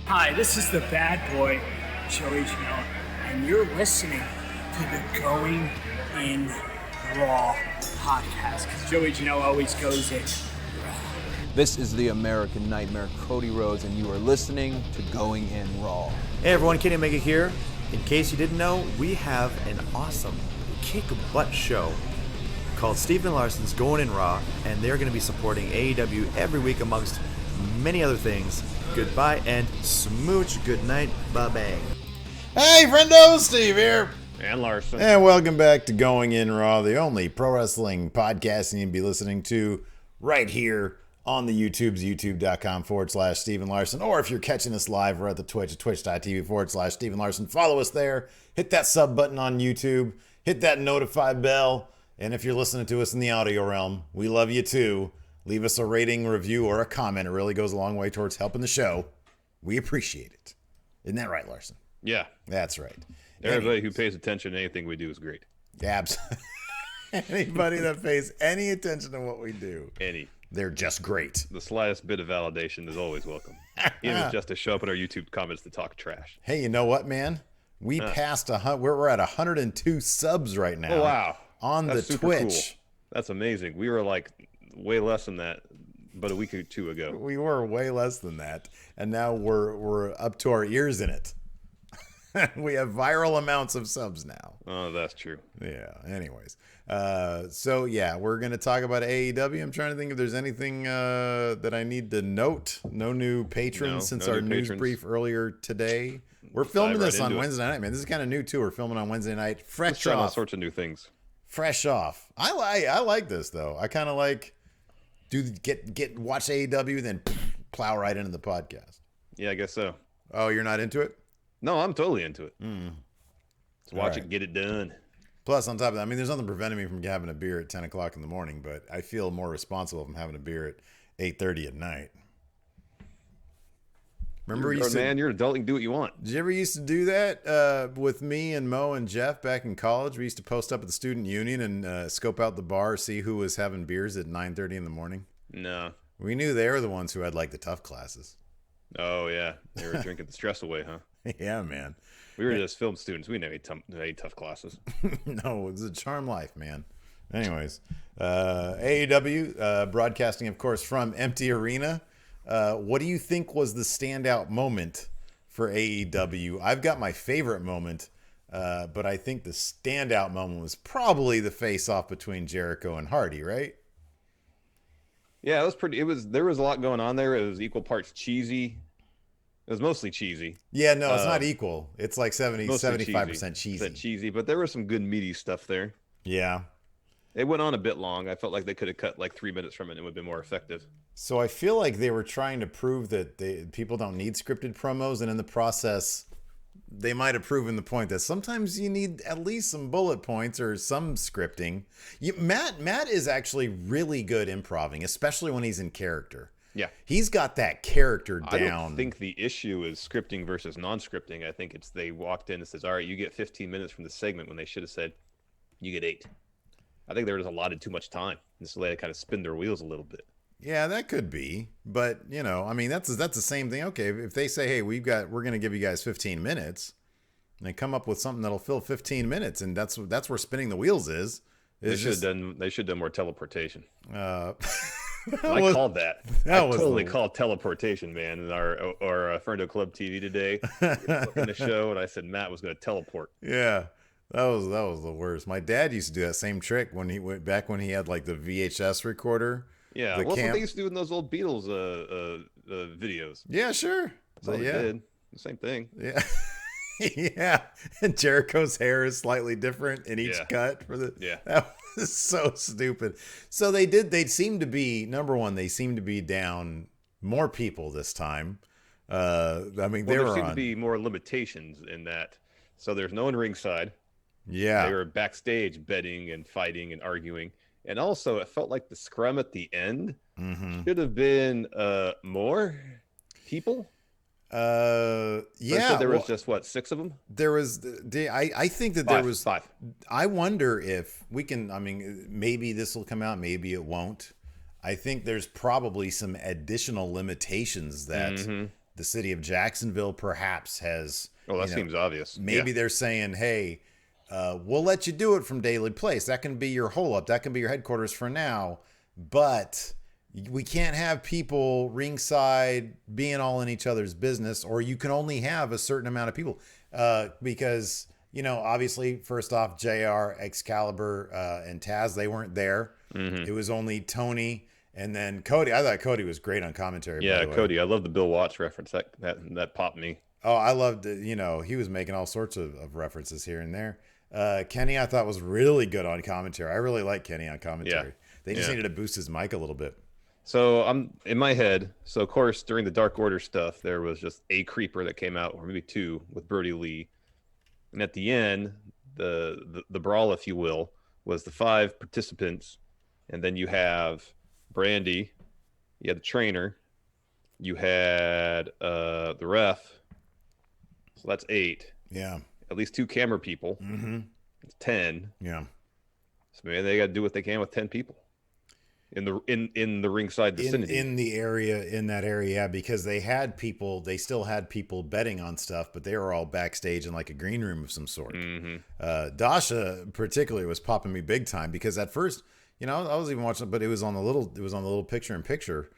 Hi, this is the bad boy, Joey Janela, and you're listening to the Going in Raw podcast, because Joey Janela always goes in. This is the American Nightmare, Cody Rhodes, and you are listening to Going in Raw. Hey everyone, Kenny Omega here. In case you didn't know, we have an awesome kick-butt show called Stephen Larson's Going in Raw, and they're going to be supporting AEW every week amongst many other things. Goodbye and smooch. Good night. Bye-bye. Hey, friendo, Steve here. And Larson. And welcome back to Going in Raw, the only pro wrestling podcast you need to be listening to right here on the YouTubes, youtube.com/Stephen Larson. Or if you're catching us live, we're at the Twitch at twitch.tv/Stephen Larson. Follow us there. Hit that sub button on YouTube. Hit that notify bell. And if you're listening to us in the audio realm, we love you too. Leave us a rating, review, or a comment. It really goes a long way towards helping the show. We appreciate it. Isn't that right, Larson? Yeah. That's right. Everybody who pays attention to anything we do is great. Absolutely. Anybody that pays any attention to what we do, they're just great. The slightest bit of validation is always welcome. Even just to show up in our YouTube comments to talk trash. Hey, you know what, man? We passed we're at 102 subs right now. Oh, wow. On That's the super Twitch. Cool. That's amazing. We were like way less than that but a week or two ago. We were way less than that. And now we're up to our ears in it. We have viral amounts of subs now. Oh, that's true. Yeah. Anyways. So yeah, we're going to talk about AEW. I'm trying to think if there's anything that I need to note. No new patrons since our news brief earlier today. We're filming this on Wednesday night, man. This is kind of new too. We're filming on Wednesday night. Fresh off. All sorts of new things. Fresh off. I like this though. I kind of like watch AEW, then plow right into the podcast. Yeah, I guess so. Oh, you're not into it? No, I'm totally into it. Let's watch it, get it done. Plus, on top of that, I mean, there's nothing preventing me from having a beer at 10 o'clock in the morning, but I feel more responsible from having a beer at 8:30 at night. Remember, you're an adult. You can do what you want. Did you ever used to do that with me and Mo and Jeff back in college? We used to post up at the student union and scope out the bar, see who was having beers at 9:30 in the morning. No. We knew they were the ones who had like the tough classes. Oh, yeah. They were drinking the stress away, huh? Yeah, man. We were just film students. We never had tough classes. No, it's a charm life, man. Anyways, AEW broadcasting, of course, from Empty Arena. What do you think was the standout moment for AEW? I've got my favorite moment, but I think the standout moment was probably the face-off between Jericho and Hardy, right? Yeah, it was pretty. There was a lot going on there. It was equal parts cheesy. It was mostly cheesy. Yeah, no, it's not equal. It's like 75% cheesy. Cheesy, but there was some good meaty stuff there. Yeah. It went on a bit long. I felt like they could have cut like 3 minutes from it and it would have been more effective. So I feel like they were trying to prove that people don't need scripted promos, and in the process, they might have proven the point that sometimes you need at least some bullet points or some scripting. Matt is actually really good improvising, especially when he's in character. Yeah. He's got that character down. I don't think the issue is scripting versus non-scripting. I think it's they walked in and says, all right, you get 15 minutes from the segment when they should have said, you get 8. I think they were just allotted too much time. And so they kind of spin their wheels a little bit. Yeah, that could be. But, you know, I mean, that's the same thing. Okay, if they say, hey, we're going to give you guys 15 minutes, and they come up with something that'll fill 15 minutes, and that's where spinning the wheels is. They should have done more teleportation. I called that. I totally called teleportation, man. In our Ferndo Club TV today, looking the show, and I said Matt was going to teleport. Yeah, that was the worst. My dad used to do that same trick when he went back when he had like the VHS recorder. Yeah, well, that's what they used to do in those old Beatles videos. Yeah, sure. That's all they did. The same thing. Yeah. Yeah, and Jericho's hair is slightly different in each cut for the. Yeah, that was so stupid. So they seem to be they seem to be down more people this time. I mean, there seem to be more limitations in that. So there's no one ringside. Yeah, they were backstage betting and fighting and arguing, and also it felt like the scrum at the end should have been more people. Yeah, there was just 6 of them. There was I think that there was 5. I wonder if we can. I mean, maybe this will come out, maybe it won't. I think there's probably some additional limitations that the city of Jacksonville perhaps has. Oh, that seems obvious. Maybe they're saying, hey, we'll let you do it from Daily Place. That can be your hole up. That can be your headquarters for now. But we can't have people ringside being all in each other's business, or you can only have a certain amount of people. Because, obviously, first off, JR, Excalibur, and Taz, they weren't there. It was only Tony and then Cody. I thought Cody was great on commentary. Yeah, by the way. Cody. I love the Bill Watts reference. That popped me. Oh, I loved it. He was making all sorts of references here and there. Kenny, I thought, was really good on commentary. I really like Kenny on commentary. They just needed to boost his mic a little bit. So I'm in my head. So of course, during the Dark Order stuff, there was just a creeper that came out, or maybe two, with Brodie Lee. And at the end, the brawl, if you will, was the 5 participants, and then you have Brandy, you had the trainer, you had the ref. So that's 8. Yeah. At least 2 camera people. It's 10. Yeah. So maybe they got to do what they can with 10 people in the ringside vicinity. In that area, yeah, because they still had people betting on stuff, but they were all backstage in like a green room of some sort. Dasha particularly was popping me big time because at first, I was even watching, but it was on the little picture in picture.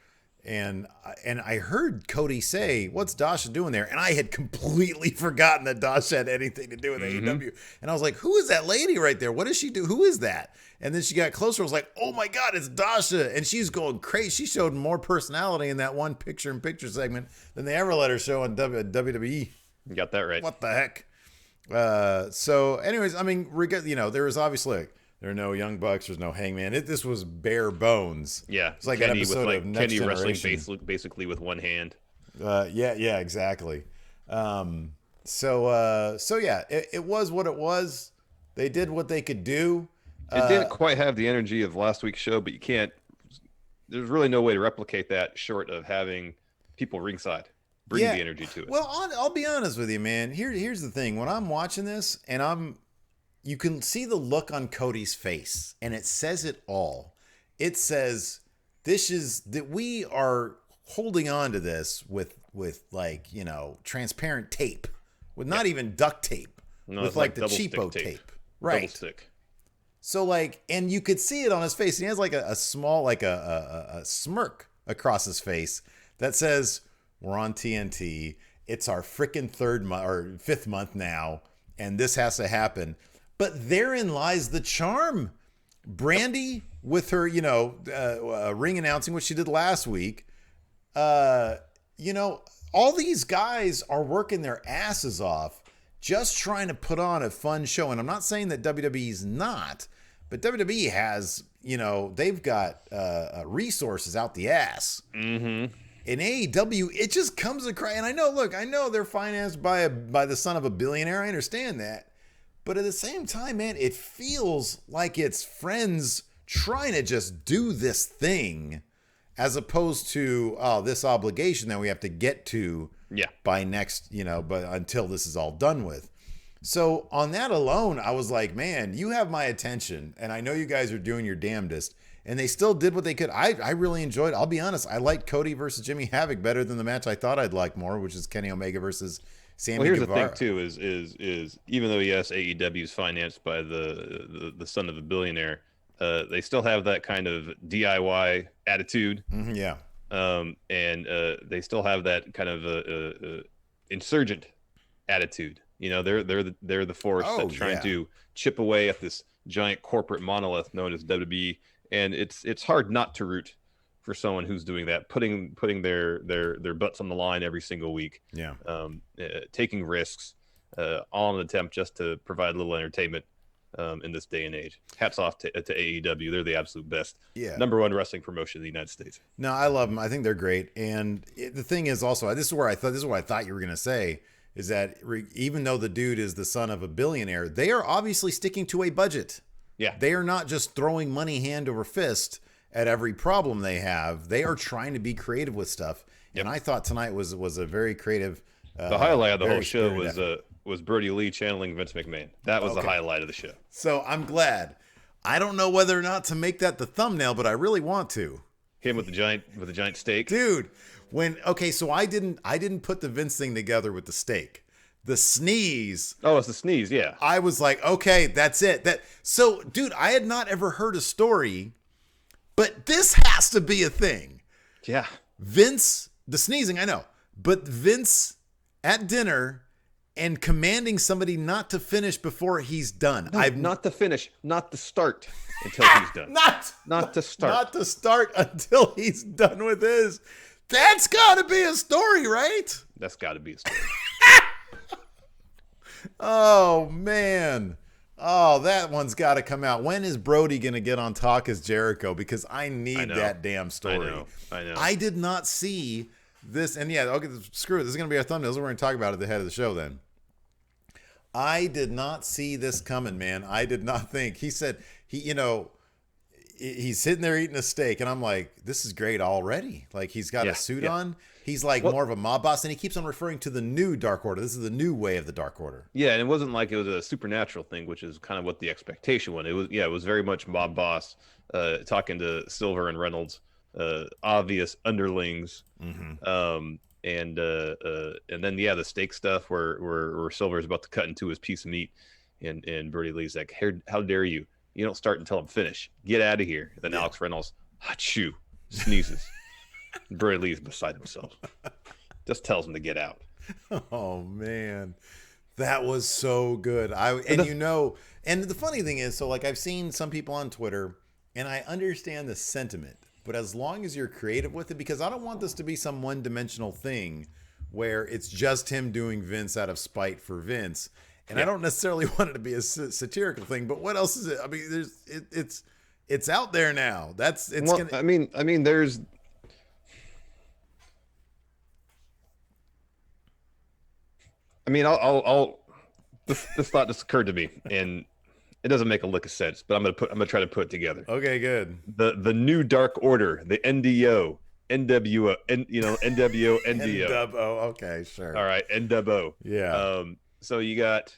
And I heard Cody say, "What's Dasha doing there?" And I had completely forgotten that Dasha had anything to do with AEW. And I was like, "Who is that lady right there? What does she do? Who is that?" And then she got closer. I was like, "Oh my God, it's Dasha!" And she's going crazy. She showed more personality in that one picture-in-picture segment than they ever let her show on WWE. You got that right. What the heck? So, anyways, I mean, there was obviously. There are no Young Bucks. There's no Hangman. This was bare bones. Yeah, it's like Kenny an episode of Next Kenny Generation. wrestling basically with one hand. Yeah, exactly. So yeah, it was what it was. They did what they could do. It didn't quite have the energy of last week's show, but you can't. There's really no way to replicate that short of having people ringside bring the energy to it. Well, I'll be honest with you, man. Here's the thing. When I'm watching this, and you can see the look on Cody's face, and it says it all. It says that we are holding on to this with like, transparent tape, with not even duct tape, with like the cheapo tape. Right. Double stick. So like, and you could see it on his face. He has like a small, like a smirk across his face that says, "We're on TNT. It's our freaking 5th month now, and this has to happen." But therein lies the charm. Brandy, with her, ring announcing, what she did last week, all these guys are working their asses off just trying to put on a fun show. And I'm not saying that WWE's not, but WWE has, they've got resources out the ass. In AEW, it just comes across. And I know they're financed by the son of a billionaire. I understand that. But at the same time, man, it feels like it's friends trying to just do this thing as opposed to, this obligation that we have to get to by next, but until this is all done with. So on that alone, I was like, man, you have my attention. And I know you guys are doing your damnedest. And they still did what they could. I really enjoyed it. I'll be honest. I liked Cody versus Jimmy Havoc better than the match I thought I'd like more, which is Kenny Omega versus Sammy Well, here's Guevara. the thing too: is even though yes, AEW is financed by the son of a billionaire, they still have that kind of DIY attitude. Yeah. And they still have that kind of insurgent attitude. They're the force that's trying to chip away at this giant corporate monolith known as WWE, and it's hard not to root for someone who's doing that, putting their butts on the line every single week. Yeah. Taking risks, all in an attempt just to provide a little entertainment in this day and age. Hats off to AEW. They're the absolute best. Yeah. Number one wrestling promotion in the United States. No, I love them. I think they're great. And the thing is also, this is what I thought you were going to say, is that even though the dude is the son of a billionaire, they are obviously sticking to a budget. Yeah. They are not just throwing money hand over fist at every problem they have. They are trying to be creative with stuff. Yep. And I thought tonight was a very creative. The highlight of the whole show was Brodie Lee channeling Vince McMahon. That was the highlight of the show. So I'm glad. I don't know whether or not to make that the thumbnail, but I really want to. Him with the giant steak. Dude, So I didn't put the Vince thing together with the steak. The sneeze. Oh, it's the sneeze, yeah. I was like, okay, that's it. So, dude, I had not ever heard a story, but this has to be a thing. Yeah. Vince, the sneezing, I know, but Vince at dinner and commanding somebody not to finish before he's done. No, not to finish, not to start until he's done. Not to start. Not to start until he's done with his. That's got to be a story, right? That's got to be a story. Oh, man. Oh, that one's got to come out. When is Brodie going to get on Talk as Jericho? Because I need that damn story. I know. I did not see this. And yeah, okay, screw it. This is going to be our thumbnails. We're going to talk about it at the head of the show then. I did not see this coming, man. I did not think. He said, he's sitting there eating a steak. And I'm like, this is great already. Like, he's got a suit on. He's like more of a mob boss, and he keeps on referring to the new Dark Order. This is the new way of the Dark Order. Yeah, and it wasn't like it was a supernatural thing, which is kind of what the expectation was. It was very much mob boss, talking to Silver and Reynolds, obvious underlings, and then the steak stuff where Silver's about to cut into his piece of meat, and Brodie Lee's like, how dare you? You don't start until I'm finished. Get out of here. And then Alex Reynolds, achoo, sneezes. Brodie Lee's beside himself. Just tells him to get out. Oh man, that was so good. And the funny thing is, so like I've seen some people on Twitter, and I understand the sentiment, but as long as you're creative with it, because I don't want this to be some one-dimensional thing where it's just him doing Vince out of spite for Vince, and I don't necessarily want it to be a satirical thing. But what else is it? I mean, it's out there now. This thought just occurred to me, and it doesn't make a lick of sense, but I'm gonna try to put it together. Okay, good. The new Dark Order, the NDO, NWO, NWO, NDO. NWO. Okay, sure. All right, NWO. Yeah. So you got.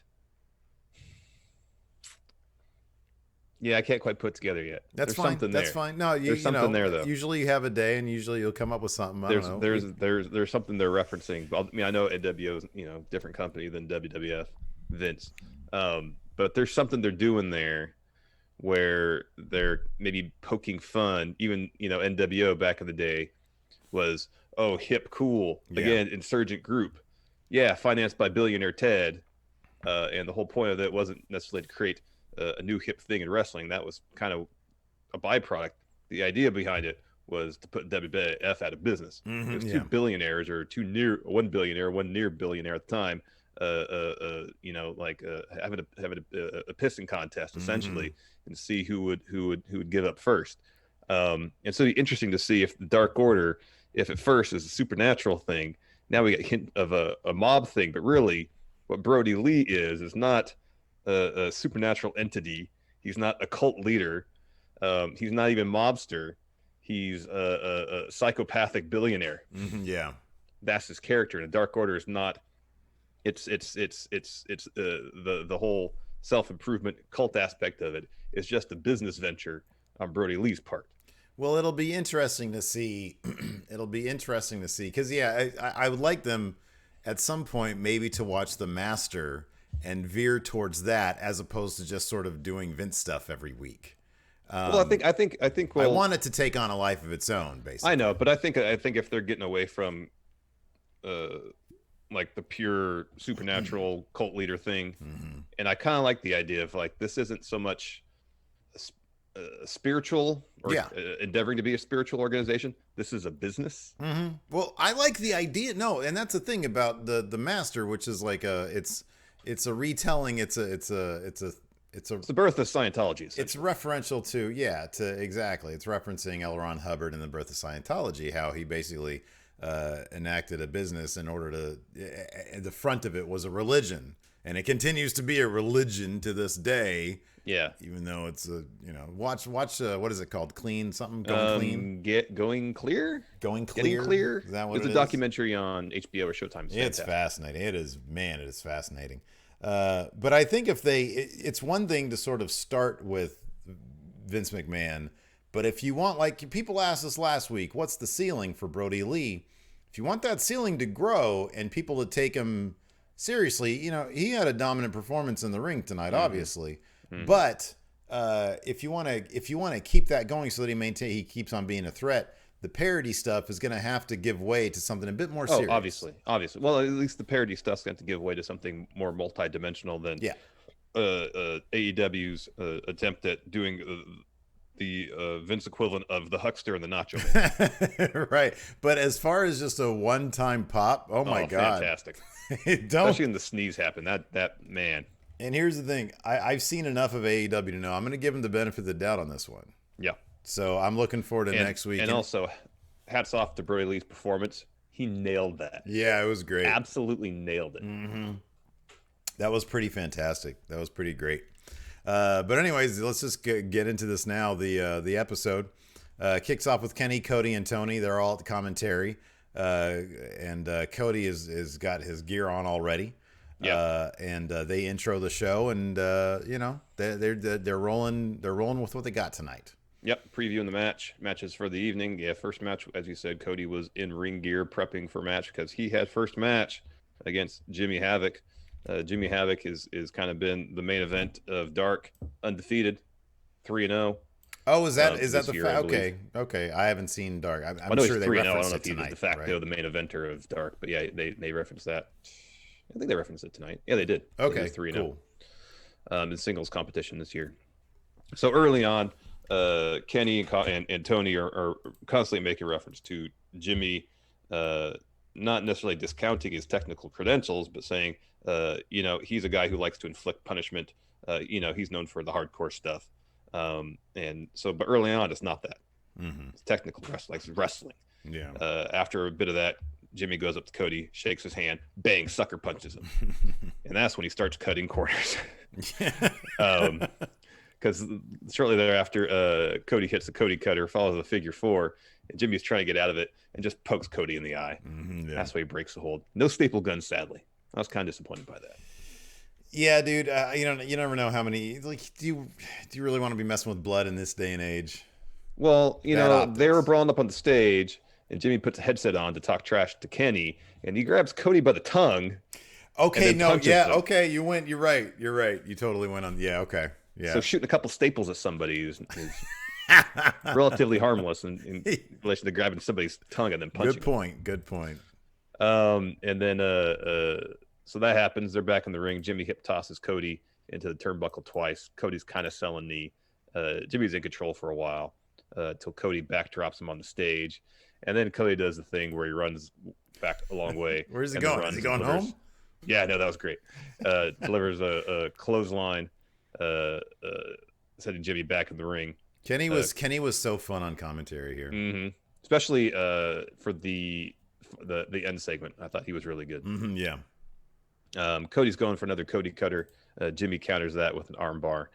Yeah, I can't quite put it together yet. That's There's fine. Something That's there. fine. No, there's something there though. Usually you have a day, and usually you'll come up with something. I don't know. There's something they're referencing. I mean, I know NWO is different company than WWF, Vince, but there's something they're doing there where they're maybe poking fun. Even NWO back in the day was hip, cool, again, insurgent group, financed by billionaire Ted, and the whole point of it wasn't necessarily to create a new hip thing in wrestling. That was kind of a byproduct. The idea behind it was to put WWF out of business. It was two billionaires, or one billionaire, one near billionaire at the time, having a pissing contest essentially, and see who would give up first. And so it'd be interesting to see if the Dark Order, if at first is a supernatural thing, now we get a hint of a mob thing, but really what Brodie Lee is not a supernatural entity. He's not a cult leader. He's not even mobster. He's a psychopathic billionaire. Yeah, that's his character. And the Dark Order is not. It's the whole self-improvement cult aspect of it is just a business venture on Brodie Lee's part. Well, it'll be interesting to see. Because I would like them at some point maybe to watch The Master and veer towards that, as opposed to just sort of doing Vince stuff every week. Well, I think. I want it to take on a life of its own, basically. I know, but I think if they're getting away from, like the pure supernatural cult leader thing, and I kind of like the idea of like this isn't so much spiritual or endeavoring to be a spiritual organization. This is a business. Well, I like the idea. No, and that's the thing about the Master, which is like it's a retelling. It's the birth of Scientology. It's referential to exactly. It's referencing L. Ron Hubbard in the birth of Scientology, how he basically enacted a business in order to. The front of it was a religion, and it continues to be a religion to this day. Yeah, even though it's watch what is it called? Clean something? Going clean? Going clear? Going clear? Getting clear? Is that what it's it is? a documentary on HBO or Showtime. It's fascinating. It is fascinating. But I think it's one thing to sort of start with Vince McMahon, but if you want, like people asked us last week, what's the ceiling for Brodie Lee? if you want that ceiling to grow and people to take him seriously, he had a dominant performance in the ring tonight, obviously. But if you want to keep that going so that he keeps on being a threat, the parody stuff is going to have to give way to something a bit more serious. Obviously. Well, at least the parody stuff's going to give way to something more multidimensional than AEW's attempt at doing the Vince equivalent of the Huckster and the Nacho Man. Right. But as far as just a one-time pop, oh my God. Fantastic. Especially when the sneeze happened. That man. And here's the thing. I've seen enough of AEW to know I'm going to give him the benefit of the doubt on this one. Yeah. So I'm looking forward to next week. And also, hats off to Brodie Lee's performance. He nailed that. Yeah, it was great. Absolutely nailed it. Mm-hmm. That was pretty fantastic. That was pretty great. But anyways, let's just get into this now. The episode kicks off with Kenny, Cody, and Tony. They're all at the commentary. And Cody is got his gear on already. Yeah. And they intro the show, and they're rolling with what they got tonight. Yep, previewing the matches for the evening. Yeah, first match, as you said, Cody was in ring gear prepping for match because he had first match against Jimmy Havoc. Jimmy Havoc is kind of been the main event of Dark, undefeated, 3-0. Oh, is that the fact? Okay. I haven't seen Dark. I'm sure they referenced it tonight. I don't know if he was de facto the main eventer of Dark, but yeah, they referenced that. I think they referenced it tonight. Yeah, they did. Okay, 3-0. Cool. In singles competition this year. So early on, Kenny and Tony are constantly making reference to Jimmy, not necessarily discounting his technical credentials, but saying, he's a guy who likes to inflict punishment. He's known for the hardcore stuff. But early on, it's not that. Mm-hmm. It's technical wrestling. It's wrestling. Yeah. After a bit of that, Jimmy goes up to Cody, shakes his hand, bang, sucker punches him. And that's when he starts cutting corners. Because shortly thereafter, Cody hits the Cody cutter, follows the figure 4, and Jimmy's trying to get out of it and just pokes Cody in the eye. Mm-hmm, yeah. That's why he breaks the hold. No staple gun, sadly. I was kind of disappointed by that. Yeah, dude. You never know how many. Like, do you really want to be messing with blood in this day and age? Well, they were brawling up on the stage, and Jimmy puts a headset on to talk trash to Kenny, and he grabs Cody by the tongue. Okay, no, yeah, him. Okay, you went. You're right. You totally went on. Yeah, okay, yeah. So shooting a couple staples at somebody is relatively harmless in relation to grabbing somebody's tongue and then punching. Good point. And then so that happens. They're back in the ring. Jimmy hip tosses Cody into the turnbuckle twice. Cody's kind of selling knee. Jimmy's in control for a while till Cody backdrops him on the stage. And then Cody does the thing where he runs back a long way. Where's he going? Is he going home? Yeah, no, that was great. Delivers a clothesline, sending Jimmy back in the ring. Kenny was so fun on commentary here, mm-hmm. Especially for the end segment. I thought he was really good. Mm-hmm, yeah. Cody's going for another Cody cutter. Jimmy counters that with an arm bar.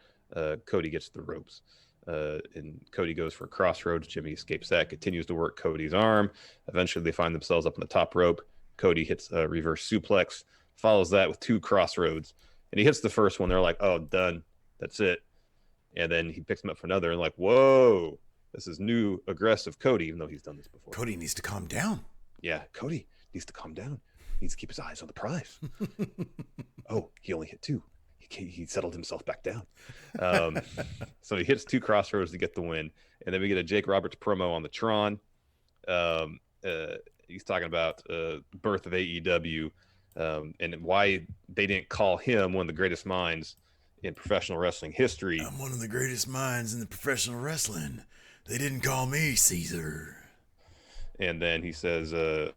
Cody gets the ropes. And Cody goes for a crossroads. Jimmy escapes that, continues to work Cody's arm. Eventually, they find themselves up on the top rope. Cody hits a reverse suplex, follows that with 2 crossroads. And he hits the first one. They're like, oh, done. That's it. And then he picks him up for another and like, whoa, this is new aggressive Cody, even though he's done this before. Cody needs to calm down. Yeah, Cody needs to calm down. He needs to keep his eyes on the prize. Oh, he only hit 2. He settled himself back down. So he hits 2 crossroads to get the win. And then we get a Jake Roberts promo on the Tron. He's talking about birth of AEW and why they didn't call him one of the greatest minds in professional wrestling history. I'm one of the greatest minds in the professional wrestling. They didn't call me Caesar. And then he says, we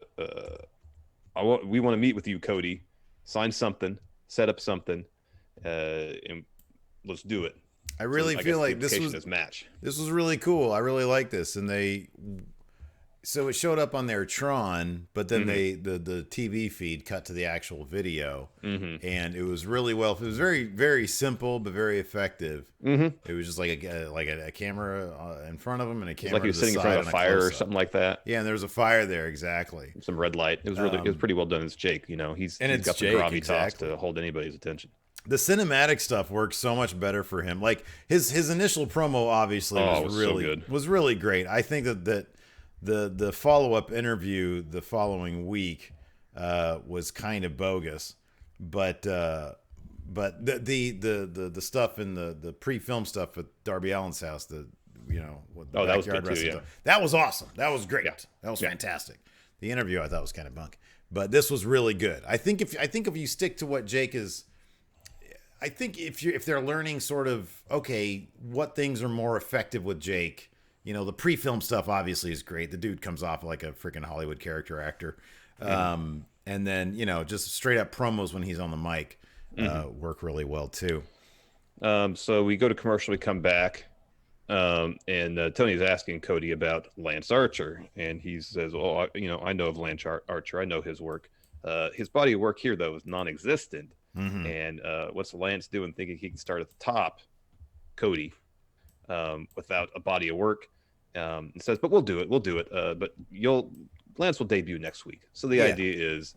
want to meet with you, Cody. Sign something, set up something. And let's do it. I really feel like this was really cool. I really like this, and so it showed up on their Tron, but then the TV feed cut to the actual video, and it was really well. It was very, very simple but very effective. It was just like a camera in front of him and a camera. Like he was sitting in front of a fire or something like that. Yeah, and there was a fire there, exactly. Some red light. It was it was pretty well done. It's Jake, he's got the gravitas to hold anybody's attention. The cinematic stuff works so much better for him. Like his initial promo obviously was really good. Was really great. I think that The follow-up interview the following week was kind of bogus, but the stuff in the pre-film stuff at Darby Allin's house, the that was good too, stuff, that was awesome. That was great. Yeah. That was fantastic. The interview I thought was kind of bunk, but this was really good. I think if you stick to what Jake is, I think if they're learning sort of, okay, what things are more effective with Jake, the pre-film stuff obviously is great. The dude comes off like a freaking Hollywood character actor. And then, just straight up promos when he's on the mic work really well too. So we go to commercial, we come back. And Tony's asking Cody about Lance Archer, and he says, "Oh, I know of Lance Archer. I know his work. His body of work here, though, is non-existent. Mm-hmm. And what's Lance doing, thinking he can start at the top, Cody, without a body of work?" He says, "But we'll do it. But Lance will debut next week. So the idea is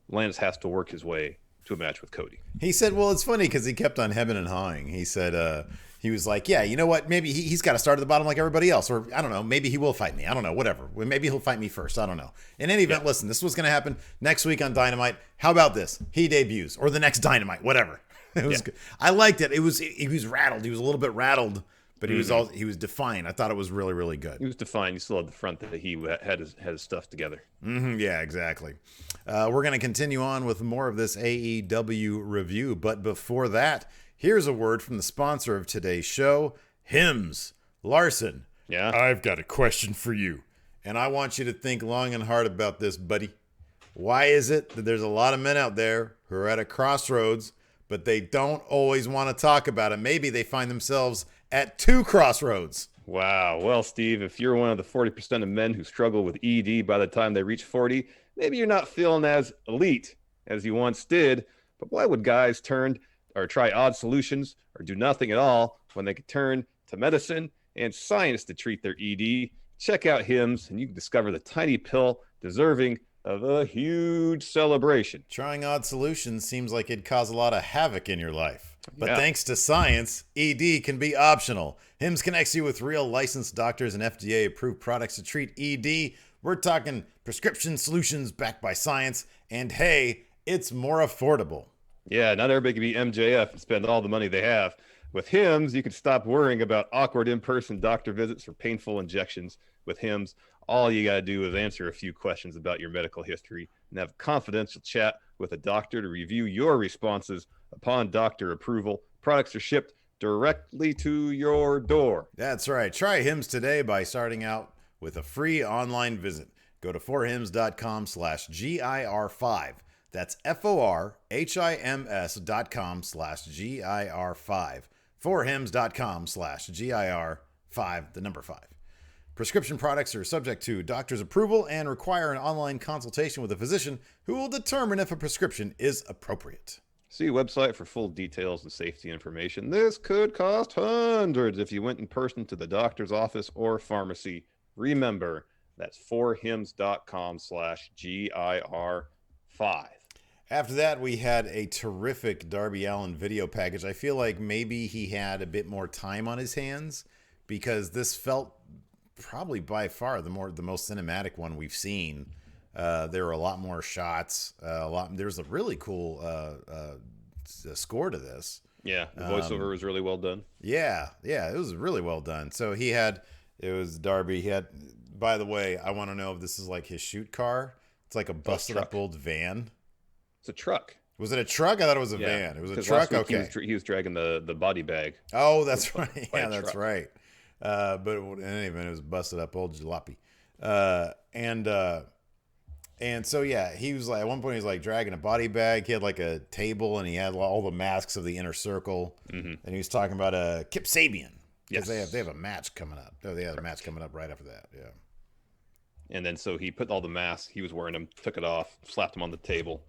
Lance has to work his way to a match with Cody." He said, well, it's funny because he kept on hemming and hawing. He said, he was like, yeah, you know what? Maybe he's got to start at the bottom like everybody else. Or I don't know. Maybe he will fight me. I don't know. Whatever. Maybe he'll fight me first. I don't know. In any event, listen, this was going to happen next week on Dynamite. How about this? He debuts, or the next Dynamite, whatever. It was good. I liked it. He was rattled. He was a little bit rattled, but he was defiant. I thought it was really, really good. He was defiant. He still had the front that he had his stuff together. Mm-hmm, yeah, exactly. We're going to continue on with more of this AEW review, but before that, here's a word from the sponsor of today's show, Hims. Larson. Yeah? I've got a question for you, and I want you to think long and hard about this, buddy. Why is it that there's a lot of men out there who are at a crossroads, but they don't always want to talk about it? Maybe they find themselves at two crossroads. Wow. Well, Steve, if you're one of the 40% of men who struggle with ED by the time they reach 40, maybe you're not feeling as elite as you once did. But why would guys turn or try odd solutions or do nothing at all when they could turn to medicine and science to treat their ED? Check out Hims, and you can discover the tiny pill deserving of a huge celebration. Trying odd solutions seems like it'd cause a lot of havoc in your life. But thanks to science, ED can be optional. Hims connects you with real licensed doctors and FDA-approved products to treat ED. We're talking prescription solutions backed by science. And hey, it's more affordable. Yeah, not everybody can be MJF and spend all the money they have. With Hims, you can stop worrying about awkward in-person doctor visits or painful injections. With Hims, all you got to do is answer a few questions about your medical history and have a confidential chat with a doctor to review your responses. Upon doctor approval, products are shipped directly to your door. That's right. Try Hims today by starting out with a free online visit. Go to forhims.com/GIR5. That's FORHIMS.com/GIR5. Forhims.com/GIR5, the number 5. Prescription products are subject to doctor's approval and require an online consultation with a physician who will determine if a prescription is appropriate. See website for full details and safety information. This could cost hundreds if you went in person to the doctor's office or pharmacy. Remember, that's forhims.com/GIR5. After that, we had a terrific Darby Allin video package. I feel like maybe he had a bit more time on his hands because this felt probably by far the most cinematic one we've seen. There were a lot more shots. There's a really cool score to this. Yeah, the voiceover was really well done. Yeah, it was really well done. So it was Darby. He had, by the way, I want to know if this is like his shoot car. It's like a busted up old van. It's a truck. Was it a truck? I thought it was a van. It was a truck. Okay. He was dragging the body bag. Oh, that's right. Yeah, that's right. But in any event, it was busted up old jalopy. And so, yeah, he was like, at one point, he was like dragging a body bag. He had like a table and he had all the masks of the inner circle. Mm-hmm. And he was talking about Kip Sabian. Because they have a match coming up. They had a match coming up right after that. Yeah. And then so he put all the masks, he was wearing them, took it off, slapped them on the table,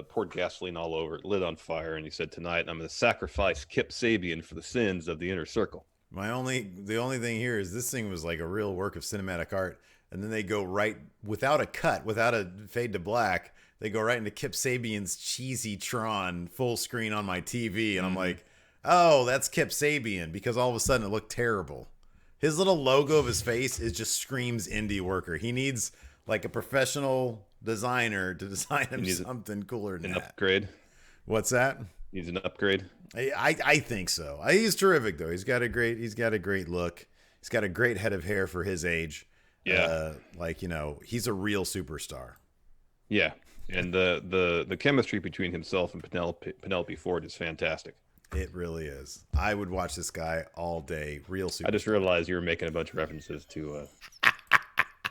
poured gasoline all over it, lit on fire. And he said, tonight, I'm going to sacrifice Kip Sabian for the sins of the inner circle. The only thing here is this thing was like a real work of cinematic art. And then they go right, without a cut, without a fade to black, they go right into Kip Sabian's cheesy Tron full screen on my TV. And I'm like, oh, that's Kip Sabian, because all of a sudden it looked terrible. His little logo of his face is just screams indie worker. He needs like a professional designer to design him something cooler than an that. upgrade. What's that? Needs an upgrade. I think so. He's terrific though. He's got a great look. He's got a great head of hair for his age. Yeah. He's a real superstar. Yeah. And the chemistry between himself and Penelope Ford is fantastic. It really is. I would watch this guy all day. Real superstar. I just realized you were making a bunch of references to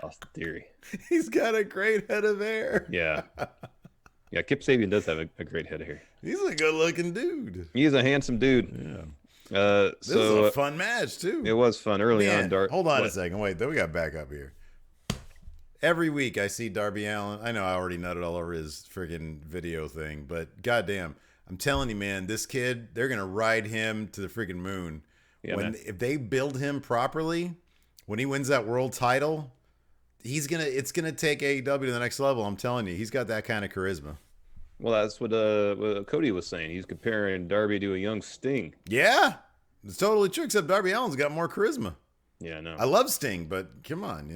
Austin Theory. He's got a great head of hair. Yeah. Yeah, Kip Sabian does have a great head of hair. He's a good-looking dude. He's a handsome dude. Yeah. This was a fun match, too. It was fun early on. Hold on a second. Wait, we got to back up here. Every week I see Darby Allin. I know I already nutted all over his friggin' video thing, but goddamn, I'm telling you, man, this kid, they're going to ride him to the friggin' moon. Yeah, if they build him properly, when he wins that world title, it's gonna take AEW to the next level. I'm telling you, he's got that kind of charisma. Well, that's what Cody was saying. He's comparing Darby to a young Sting. Yeah, it's totally true. Except Darby Allin's got more charisma. Yeah, I know. I love Sting, but come on,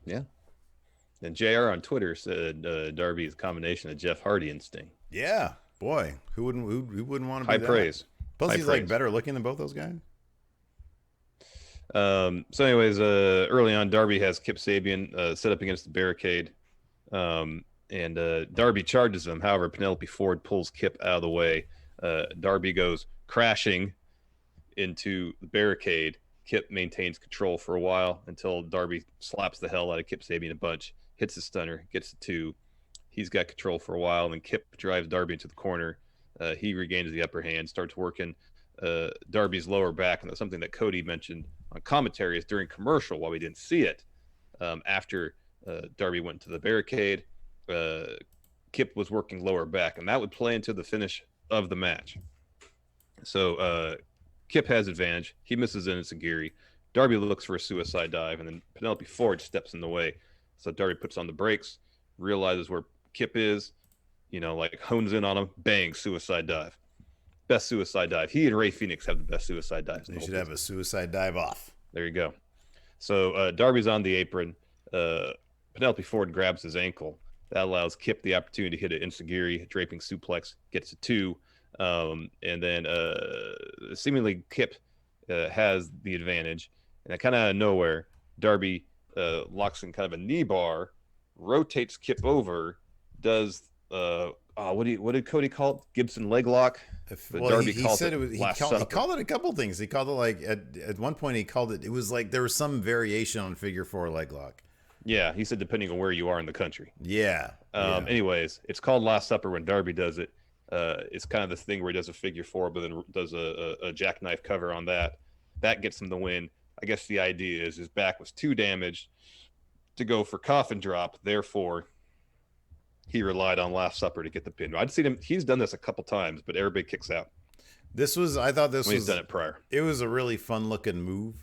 Yeah. And JR on Twitter said Darby is a combination of Jeff Hardy and Sting. Yeah, boy, who wouldn't want to be High that? praise. Plus, High he's praise. like better looking than both those guys. So anyways, early on, Darby has Kip Sabian set up against the barricade. And Darby charges him. However, Penelope Ford pulls Kip out of the way. Darby goes crashing into the barricade. Kip maintains control for a while until Darby slaps the hell out of Kip Sabian a bunch, hits the stunner, gets the 2. He's got control for a while, and then Kip drives Darby into the corner. He regains the upper hand, starts working Darby's lower back, and that's something that Cody mentioned on commentary is during commercial, while we didn't see it. After Darby went to the barricade, Kip was working lower back, and that would play into the finish of the match. So Kip has advantage. He misses an enziguri. Darby looks for a suicide dive, and then Penelope Ford steps in the way. So Darby puts on the brakes, realizes where Kip is, hones in on him, bang, suicide dive. Best suicide dive. He and Ray Phoenix have the best suicide dives. They should have a suicide dive off. There you go. So Darby's on the apron. Penelope Ford grabs his ankle. That allows Kip the opportunity to hit an enziguri, draping suplex, gets a 2. And then seemingly Kip has the advantage. And kind of out of nowhere, Darby locks in kind of a knee bar, rotates Kip over, does what did Cody call it? Gibson leg lock. Darby he called said it was. He called it a couple things. He called it like at one point he called it. It was like there was some variation on figure 4 leg lock. Yeah, he said depending on where you are in the country. Yeah. Anyways, it's called Last Supper when Darby does it. It's kind of this thing where he does a figure 4, but then does a jackknife cover on that. That gets him the win. I guess the idea is his back was too damaged to go for coffin drop. Therefore, he relied on Last Supper to get the pin. I'd seen him. He's done this a couple times, but everybody kicks out. I thought he's done it prior. It was a really fun looking move.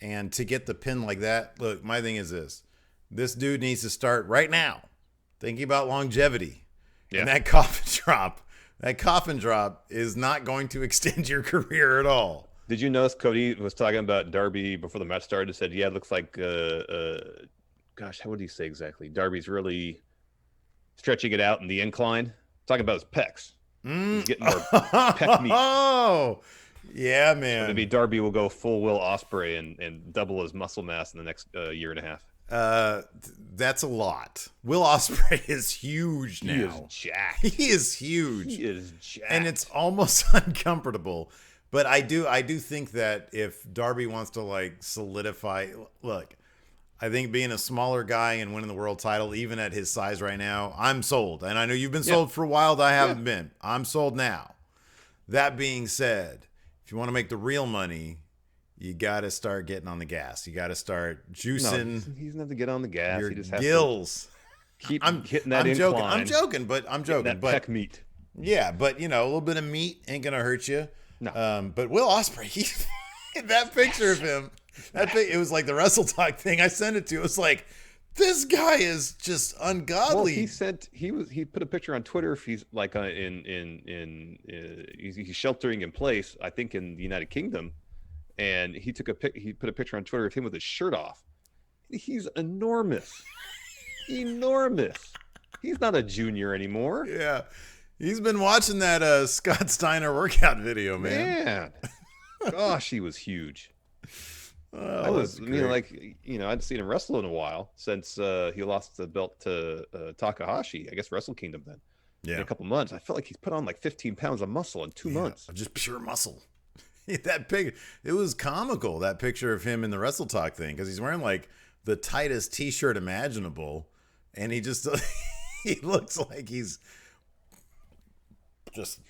And to get the pin like that, look, my thing is this dude needs to start right now thinking about longevity. Yeah. And that coffin drop is not going to extend your career at all. Did you notice Cody was talking about Darby before the match started? Said, yeah, it looks like, gosh, how would he say exactly? Darby's really stretching it out in the incline. Talking about his pecs. He's getting more pec meat. Oh, yeah, man. So maybe Darby will go full Will Ospreay and double his muscle mass in the next year and a half. That's a lot. Will Ospreay is huge now. He is jacked. He is huge. He is jacked. And it's almost uncomfortable. But I do think that if Darby wants to solidify, look, I think being a smaller guy and winning the world title, even at his size right now, I'm sold. And I know you've been sold for a while. I haven't been. I'm sold now. That being said, if you want to make the real money, you got to start getting on the gas. You got to start juicing. No, he doesn't have to get on the gas. Your he just has gills. To keep hitting that incline. I'm joking. But that pec meat. Yeah, but a little bit of meat ain't gonna hurt you. No. But Will Ospreay, that picture of him, it was like the Wrestle Talk thing. I sent it to you. It was like, this guy is just ungodly. Well, he put a picture on Twitter. If he's he's sheltering in place, I think in the United Kingdom. and he put a picture on Twitter of him with his shirt off. He's enormous. Enormous. He's not a junior anymore. Yeah. He's been watching that Scott Steiner workout video, man. Gosh, he was huge. I'd seen him wrestle in a while since he lost the belt to Takahashi, I guess Wrestle Kingdom then. Yeah. In a couple months. I felt like he's put on like 15 pounds of muscle in 2 months. Just pure muscle. It was comical, that picture of him in the Wrestle Talk thing, because he's wearing like the tightest t-shirt imaginable, and he just he looks like he's just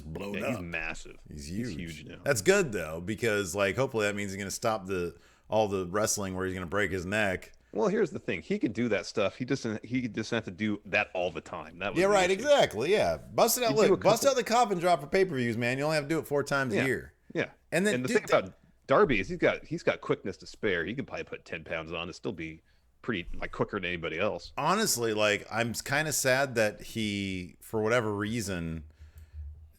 blown up. He's massive. He's huge. He's huge now. That's good though, because like hopefully that means he's going to stop all the wrestling where he's going to break his neck. Well, here's the thing. He could do that stuff. He doesn't have to do that all the time. That was right, issue. Exactly. Yeah. Bust it out. Look, bust out the coffin drop for pay-per-views, man. You only have to do it 4 times a year. Yeah. And then the thing about Darby is he's got quickness to spare. He could probably put 10 pounds on and still be pretty like quicker than anybody else. Honestly, like I'm kind of sad that he, for whatever reason,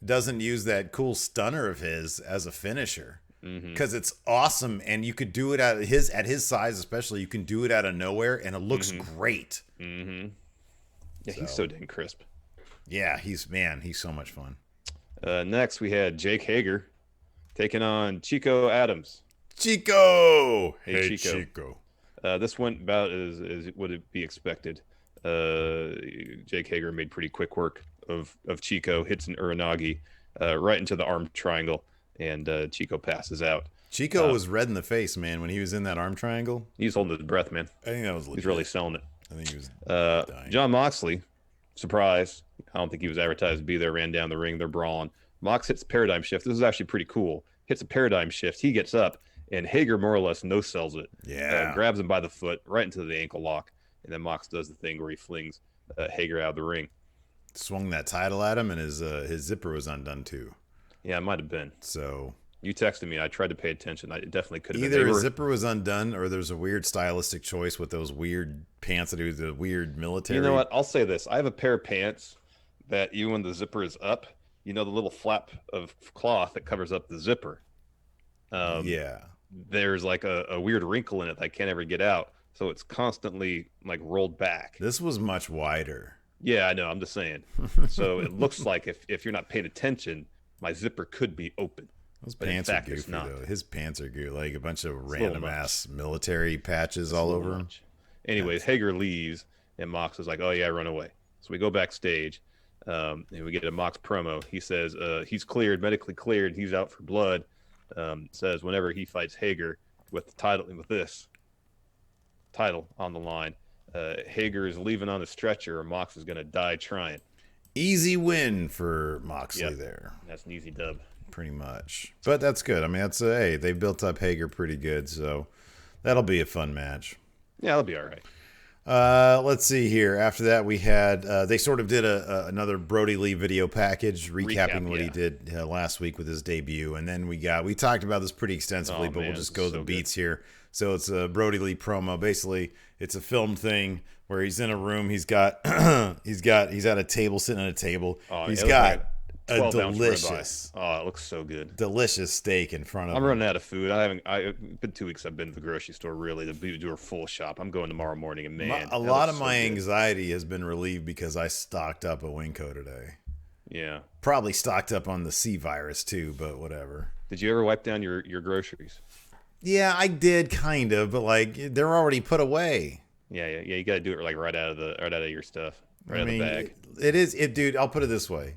doesn't use that cool stunner of his as a finisher. Because it's awesome, and you could do it at his size, especially. You can do it out of nowhere, and it looks great. Yeah, he's so dang crisp. Yeah, he's so much fun. Next, we had Jake Hager taking on Chico Adams. Chico, hey Chico. This went about as would it be expected. Jake Hager made pretty quick work of Chico, hits an Uranagi right into the arm triangle. And Chico passes out. Chico was red in the face, man, when he was in that arm triangle. He was holding his breath, man. I think that was legit. He's really selling it. I think he was dying. John Moxley, surprise. I don't think he was advertised to be there, ran down the ring. They're brawling. Mox hits paradigm shift. This is actually pretty cool. Hits a paradigm shift. He gets up, and Hager more or less no-sells it. Yeah. Grabs him by the foot, right into the ankle lock. And then Mox does the thing where he flings Hager out of the ring. Swung that title at him, and his zipper was undone, too. Yeah, it might have been. So you texted me. I tried to pay attention. It definitely could have been. Either his zipper was undone, or there's a weird stylistic choice with those weird pants that do the weird military. You know what? I'll say this. I have a pair of pants that even when the zipper is up, the little flap of cloth that covers up the zipper. There's like a weird wrinkle in it that I can't ever get out. So it's constantly like rolled back. This was much wider. Yeah, I know. I'm just saying. So it looks like if you're not paying attention, my zipper could be open. Those pants are goofy, though. His pants are goofy. Like a bunch of random-ass military patches all over him. Anyways, Hager leaves, and Mox is like, oh, yeah, run away. So we go backstage, and we get a Mox promo. He says he's cleared, medically cleared. He's out for blood. Says whenever he fights Hager with the title, with this title on the line, Hager is leaving on the stretcher, or Mox is going to die trying. Easy win for Moxley there. That's an easy dub. Pretty much. But that's good. I mean, they built up Hager pretty good, so that'll be a fun match. Yeah, that'll be all right. Let's see here. After that, we had they sort of did another Brodie Lee video package recapping what he did last week with his debut, and then we talked about this pretty extensively, but we'll just go the beats here. So it's a Brodie Lee promo. Basically, it's a filmed thing where he's in a room. He's at a table, sitting at a table. He's got a delicious. Oh, it looks so good. Delicious steak in front of him. I'm running out of food. I've been 2 weeks. I've been to the grocery store really to do a full shop. I'm going tomorrow morning, and man, a lot of my anxiety has been relieved because I stocked up a Winco today. Yeah, probably stocked up on the C virus too, but whatever. Did you ever wipe down your groceries? Yeah, I did kind of, but like they're already put away. Yeah. You got to do it like right out of your stuff, out of the bag. Dude. I'll put it this way: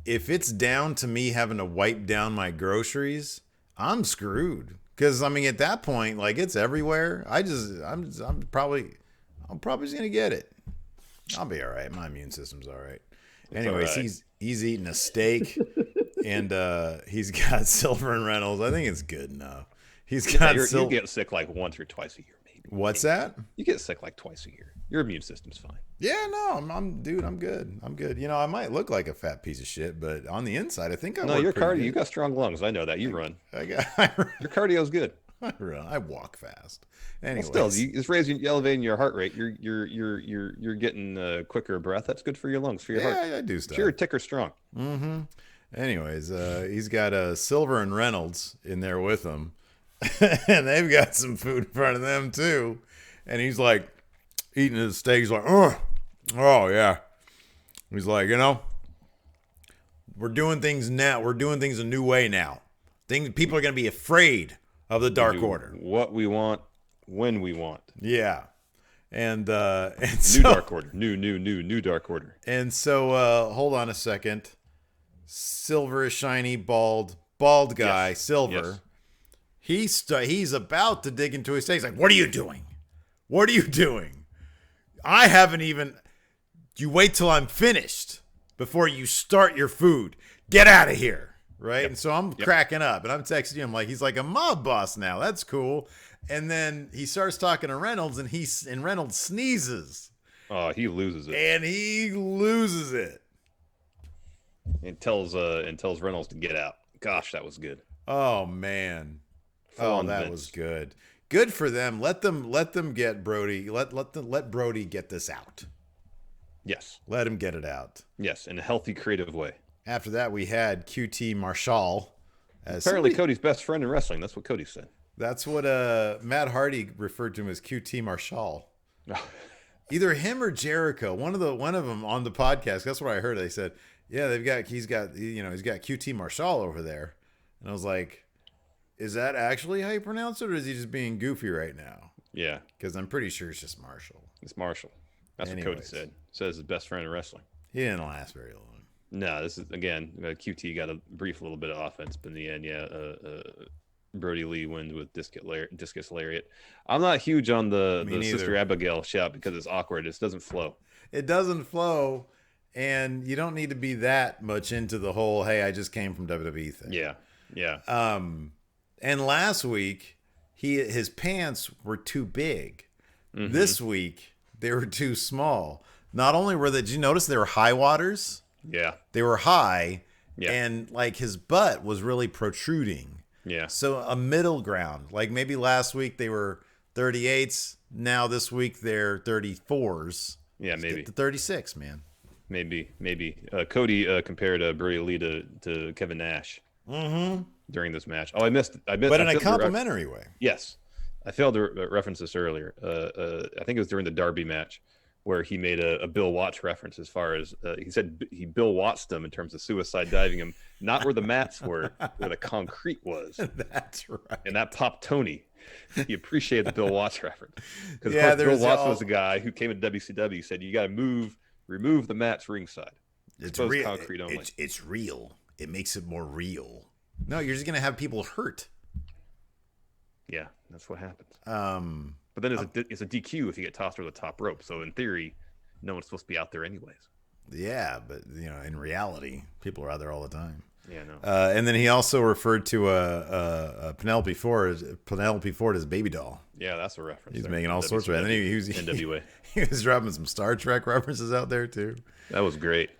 if it's down to me having to wipe down my groceries, I'm screwed. Because I mean, at that point, like it's everywhere. I'm probably just gonna get it. I'll be all right. My immune system's all right. Anyways, right. He's eating a steak, and he's got Silver and Reynolds. I think it's good enough. He's got you get sick like once or twice a year, maybe. What's that? You get sick like twice a year. Your immune system's fine. Yeah, no, I'm good. I'm good. I might look like a fat piece of shit, but on the inside, I think your cardio. You got strong lungs. I know that. You run. Your cardio's good. I run. I walk fast. Anyways, well, still, it's elevating your heart rate. You're getting quicker breath. That's good for your lungs, for your heart. Yeah, I do stuff. You're a ticker strong. Mm-hmm. Anyways, he's got Silver and Reynolds in there with him, and they've got some food in front of them too. And he's like eating his steak. He's like, oh yeah. He's like, we're doing things now. We're doing things a new way now. People are going to be afraid of the Dark Order. What we want, when we want. Yeah. And new Dark Order. New Dark Order. And so, hold on a second. Silver is shiny, bald guy, yes. Silver. Yes. He's about to dig into his steak. He's like, what are you doing? What are you doing? I haven't even... You wait till I'm finished before you start your food. Get out of here. Right? Yep. And so I'm cracking up, and I'm texting him like he's like a mob boss now. That's cool. And then he starts talking to Reynolds, and Reynolds sneezes. Oh, he loses it. And he loses it. And tells Reynolds to get out. Gosh, that was good. Oh man. That was good. Good for them. Let them get Brodie. Let Brodie get this out. Yes. Let him get it out. Yes, in a healthy, creative way. After that, we had QT Marshall. Apparently, Cody's best friend in wrestling. That's what Cody said. That's what Matt Hardy referred to him as, QT Marshall. Either him or Jericho. One of them on the podcast. That's what I heard. They said, yeah, he's got QT Marshall over there. And I was like, is that actually how you pronounce it, or is he just being goofy right now? Yeah. Because I'm pretty sure it's just Marshall. It's Marshall. That's what Cody said. Says his best friend in wrestling. He didn't last very long. No, this is, again, QT got a little bit of offense, but in the end, Brodie Lee wins with discus lariat. I'm not huge on the Sister Abigail shout because it's awkward. It doesn't flow. It doesn't flow, and you don't need to be that much into the whole, hey, I just came from WWE thing. Yeah, yeah. And last week, his pants were too big. Mm-hmm. This week, they were too small. Not only did you notice they were high waters? Yeah. They were high, and like his butt was really protruding. Yeah. So a middle ground. Like maybe last week they were 38s. Now this week they're 34s. Yeah, Let's maybe. get to 36, man. Maybe. Cody compared Brodie Lee to Kevin Nash during this match. Oh, I missed. But in a complimentary way. Yes. I failed to reference this earlier. I think it was during the Darby match, where he made a Bill Watts reference as far as he said he Bill Wattsed them in terms of suicide diving him, not where the mats were, where the concrete was. That's right. And that popped Tony. He appreciated the Bill Watts reference. Because Bill Watts was the guy who came to WCW, said, you got to remove the mats ringside. It's real. Concrete only. It's real. It makes it more real. No, you're just going to have people hurt. Yeah, that's what happens. But then it's a DQ if you get tossed over the top rope. So in theory, no one's supposed to be out there anyways. Yeah, but in reality, people are out there all the time. Yeah, no. And then he also referred to Penelope Ford as baby doll. Yeah, that's a reference. He's making all sorts of it. And then he was NWA. He was dropping some Star Trek references out there too. That was great.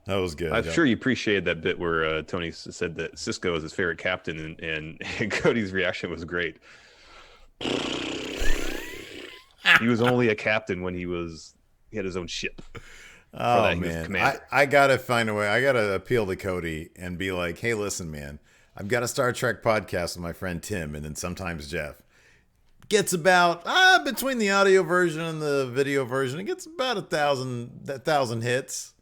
That was good. I'm sure you appreciated that bit where Tony said that Cisco is his favorite captain, and Cody's reaction was great. He was only a captain when he had his own ship. Oh man, I gotta find a way. I gotta appeal to Cody and be like, "Hey, listen, man, I've got a Star Trek podcast with my friend Tim, and then sometimes Jeff gets about between the audio version and the video version, it gets about 1,000 hits.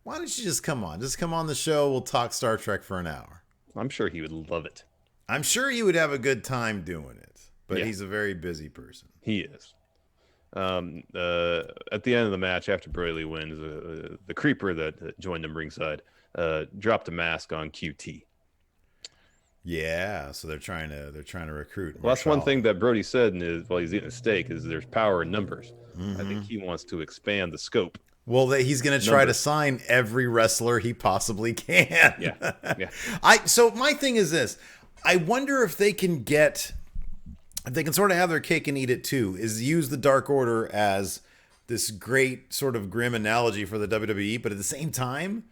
Why don't you just come on? Just come on the show. We'll talk Star Trek for an hour. I'm sure he would love it. I'm sure he would have a good time doing it, but he's a very busy person. He is. At the end of the match, after Brodie Lee wins, the creeper that joined him ringside dropped a mask on QT. Yeah, so they're trying to recruit. Well, that's one thing that Brodie said while he's eating a steak is there's power in numbers. I think he wants to expand the scope. Well, he's going to try to sign every wrestler he possibly can. Yeah. So my thing is this: I wonder if they can sort of have their cake and eat it too. Is use the Dark Order as this great sort of grim analogy for the WWE, but at the same time,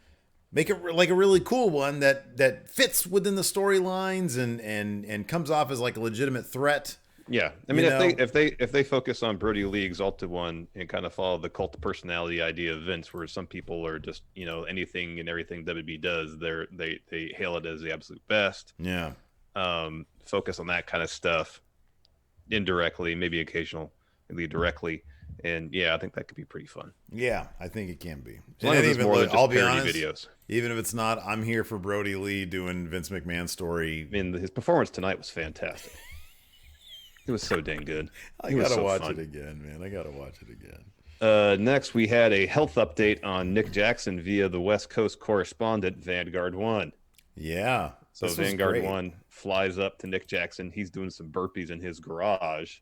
make it like a really cool one that fits within the storylines and comes off as like a legitimate threat. Yeah, I mean, You if they focus on Brodie Lee Exalted One and kind of follow the cult of personality idea of Vince, where some people are just anything and everything WWE does, they hail it as the absolute best. Yeah. Focus on that kind of stuff indirectly, maybe occasionally directly, and yeah, I think that could be pretty fun. Yeah, I think it can be. As long as it's more than just I'll be parody honest, videos. even if it's not, I'm here for Brodie Lee doing Vince McMahon story. I mean, his performance tonight was fantastic. It was so dang good. I gotta watch it again, man. I gotta watch it again. Next, we had a health update on Nick Jackson via the West Coast correspondent, Vanguard One. Yeah. So Vanguard One flies up to Nick Jackson. He's doing some burpees in his garage,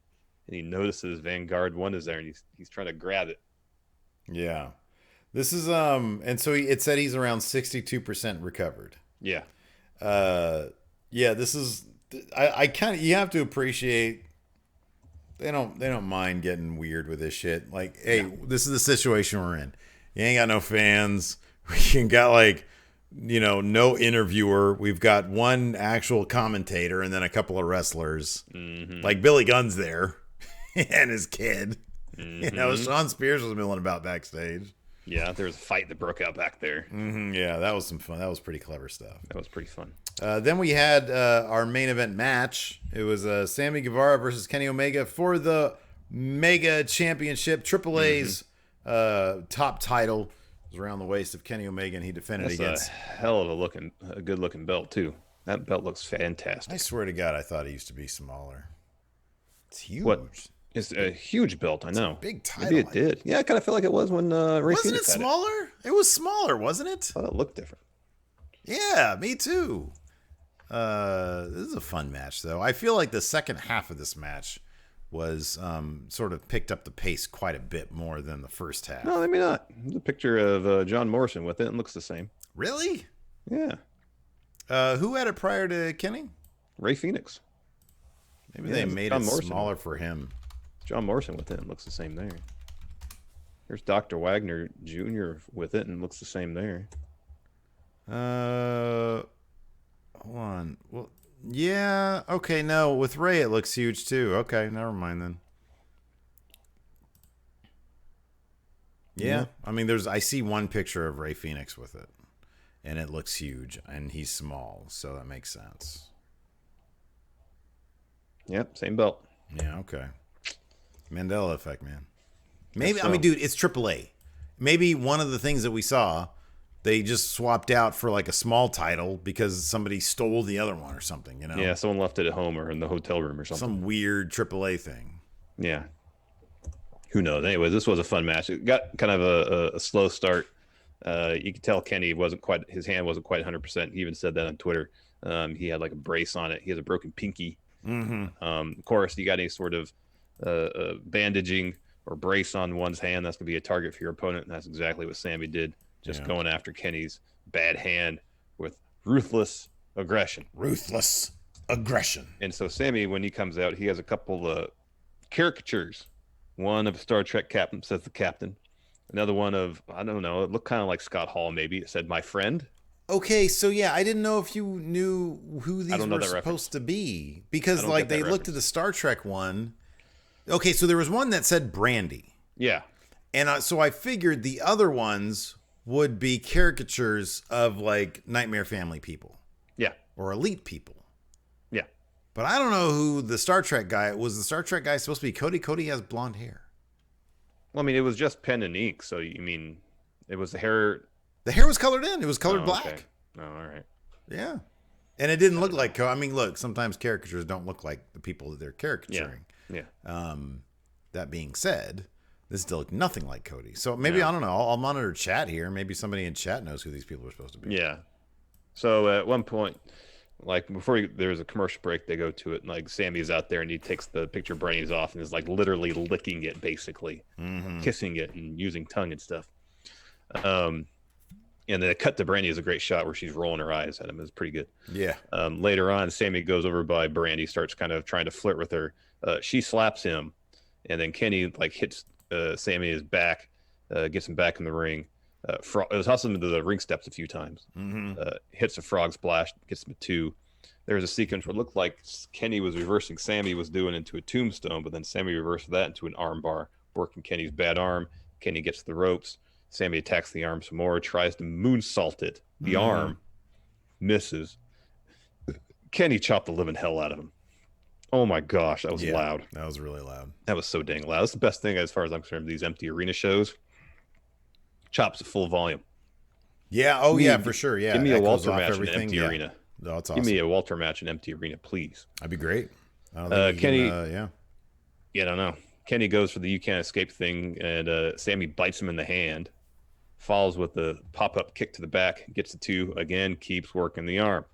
and he notices Vanguard One is there, and he's trying to grab it. Yeah. This is and so it said he's around 62% recovered. Yeah. Yeah, this is I kind of, you have to appreciate they don't mind getting weird with this shit. Like, hey, this is the situation we're in. You ain't got no fans. We got no interviewer. We've got one actual commentator and then a couple of wrestlers. Mm-hmm. Like Billy Gunn's there and his kid. Mm-hmm. Sean Spears was milling about backstage. Yeah, there was a fight that broke out back there. Mm-hmm, yeah, that was some fun. That was pretty clever stuff. That was pretty fun. Then we had our main event match. It was Sammy Guevara versus Kenny Omega for the Mega Championship, Triple A's top title. It was around the waist of Kenny Omega, and he defended against. A hell of a good looking belt too. That belt looks fantastic. I swear to God, I thought it used to be smaller. It's huge. What? It's a huge belt. I know. It's a big title. Maybe it did. Yeah, I kind of feel like it was when Ray wasn't Phoenix it smaller? It was smaller, wasn't it? I thought it looked different. Yeah, me too. This is a fun match, though. I feel like the second half of this match was sort of picked up the pace quite a bit more than the first half. No, maybe not. There's a picture of John Morrison with it and looks the same. Really? Yeah. Who had it prior to Kenny? Ray Phoenix. Maybe they made it smaller for him. John Morrison with it and looks the same there. There's Dr. Wagner Jr. with it and looks the same there. Hold on. Well, yeah. Okay, no. With Ray, it looks huge too. Okay, never mind then. Yeah. I mean, I see one picture of Ray Phoenix with it, and it looks huge, and he's small, so that makes sense. Yep, same belt. Yeah. Okay. Mandela effect, man. Maybe I mean, dude, it's AAA. Maybe one of the things that we saw, they just swapped out for like a small title because somebody stole the other one or something, you know? Yeah, someone left it at home or in the hotel room or something. Some weird AAA thing. Yeah. Who knows? Anyway, this was a fun match. It got kind of a slow start. You could tell Kenny his hand wasn't quite 100%. He even said that on Twitter. He had like a brace on it. He has a broken pinky. Mm-hmm. Of course, you got any sort of bandaging or brace on one's hand, that's going to be a target for your opponent, and that's exactly what Sammy did, just going after Kenny's bad hand with ruthless aggression. And so Sammy, when he comes out, he has a couple of caricatures. One of Star Trek captain, says the captain. Another one of, I don't know, it looked kind of like Scott Hall maybe. It said, "My friend." Okay, so yeah, I didn't know if you knew who these were supposed to be. Because like they looked at the Star Trek one. Okay, so there was one that said Brandy. Yeah. And so I figured the other ones would be caricatures of like Nightmare Family people. Yeah. Or Elite people. Yeah. But I don't know who the Star Trek guy was. The Star Trek guy supposed to be Cody? Cody has blonde hair. Well, I mean, it was just pen and ink. So you mean it was the hair? The hair was colored in. It was colored black. Okay. Oh, all right. Yeah. And it didn't look like, I mean, look, sometimes caricatures don't look like the people that they're caricaturing. Yeah. That being said, this still looked nothing like Cody. So maybe, I don't know, I'll monitor chat here. Maybe somebody in chat knows who these people are supposed to be. Yeah. So at one point, like before there's a commercial break, they go to it, and like Sammy's out there and he takes the picture brains off and is like literally licking it, basically, kissing it and using tongue and stuff. And the cut to Brandy is a great shot where she's rolling her eyes at him. It's pretty good. Yeah. Later on, Sammy goes over by Brandy, starts kind of trying to flirt with her. She slaps him, and then Kenny like hits Sammy in his back, gets him back in the ring. It was hustling him to the ring steps a few times. Hits a frog splash, gets him a 2. There was a sequence where it looked like Kenny was reversing Sammy was doing into a tombstone, but then Sammy reversed that into an arm bar, working Kenny's bad arm. Kenny gets the ropes. Sammy attacks the arm some more, tries to moonsault it. The arm misses. Kenny chopped the living hell out of him. Oh my gosh, that was loud. That was really loud. That was so dang loud. That's the best thing as far as I'm concerned. These empty arena shows, chops at full volume. Yeah. Oh yeah, for sure. Yeah. Give me a Echoes Walter off match in everything. empty Yeah. arena. No, that's awesome. Give me a Walter match in empty arena, please. That'd be great. I don't think Kenny. yeah. Yeah, I don't know. Kenny goes for the "you can't escape" thing, and Sammy bites him in the hand. Falls with the pop-up kick to the back, gets the 2 again, keeps working the arm.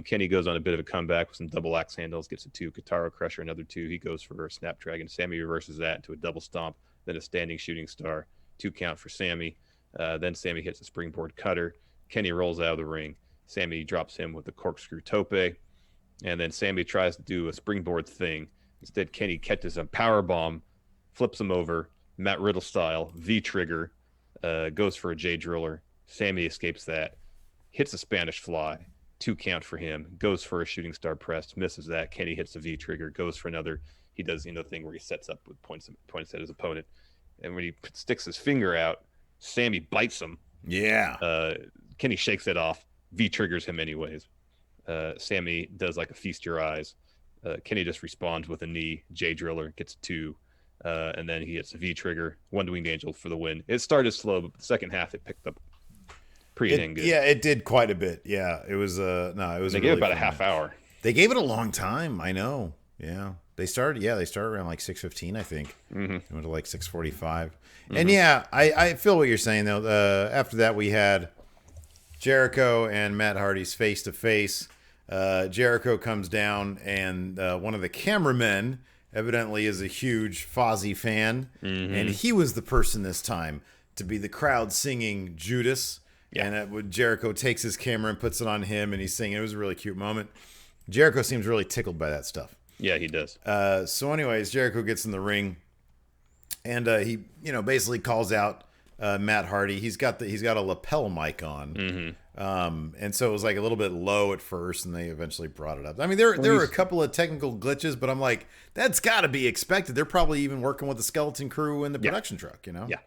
Kenny goes on a bit of a comeback with some double axe handles, gets a 2, Katara Crusher, another 2. He goes for a Snapdragon. Sammy reverses that into a double stomp, then a standing shooting star. 2 count for Sammy. Then Sammy hits a springboard cutter. Kenny rolls out of the ring. Sammy drops him with a corkscrew tope, and then Sammy tries to do a springboard thing. Instead, Kenny catches a power bomb, flips him over, Matt Riddle style, V-trigger. Goes for a J Driller. Sammy escapes that, hits a Spanish fly, 2 count for him, goes for a shooting star press, misses that. Kenny hits a V trigger, goes for another. He does thing where he sets up with points at his opponent, and when he sticks his finger out, Sammy bites him. Yeah. Kenny shakes it off, V triggers him anyways. Sammy does like a feast your eyes. Kenny just responds with a knee. J Driller gets 2. And then he hits a V trigger, One Winged Angel for the win. It started slow, but the second half it picked up pretty dang good. Yeah, it did quite a bit. Yeah, it was it was. They gave it about a half hour. They gave it a long time. I know. Yeah, they started around like 6:15, I think. It went to like 6:45. And yeah, I feel what you're saying though. After that, we had Jericho and Matt Hardy's face to face. Jericho comes down, and one of the cameramen evidently is a huge Fozzy fan, and he was the person this time to be the crowd singing Judas. And Jericho takes his camera and puts it on him, and he's singing. It was a really cute moment. Jericho seems really tickled by that stuff. Yeah, he does. So anyways, Jericho gets in the ring, and he basically calls out Matt Hardy. He's got a lapel mic on. And so it was like a little bit low at first, and they eventually brought it up. I mean, there were a couple of technical glitches, but I'm like, that's got to be expected. They're probably even working with the skeleton crew in the production truck, Yeah.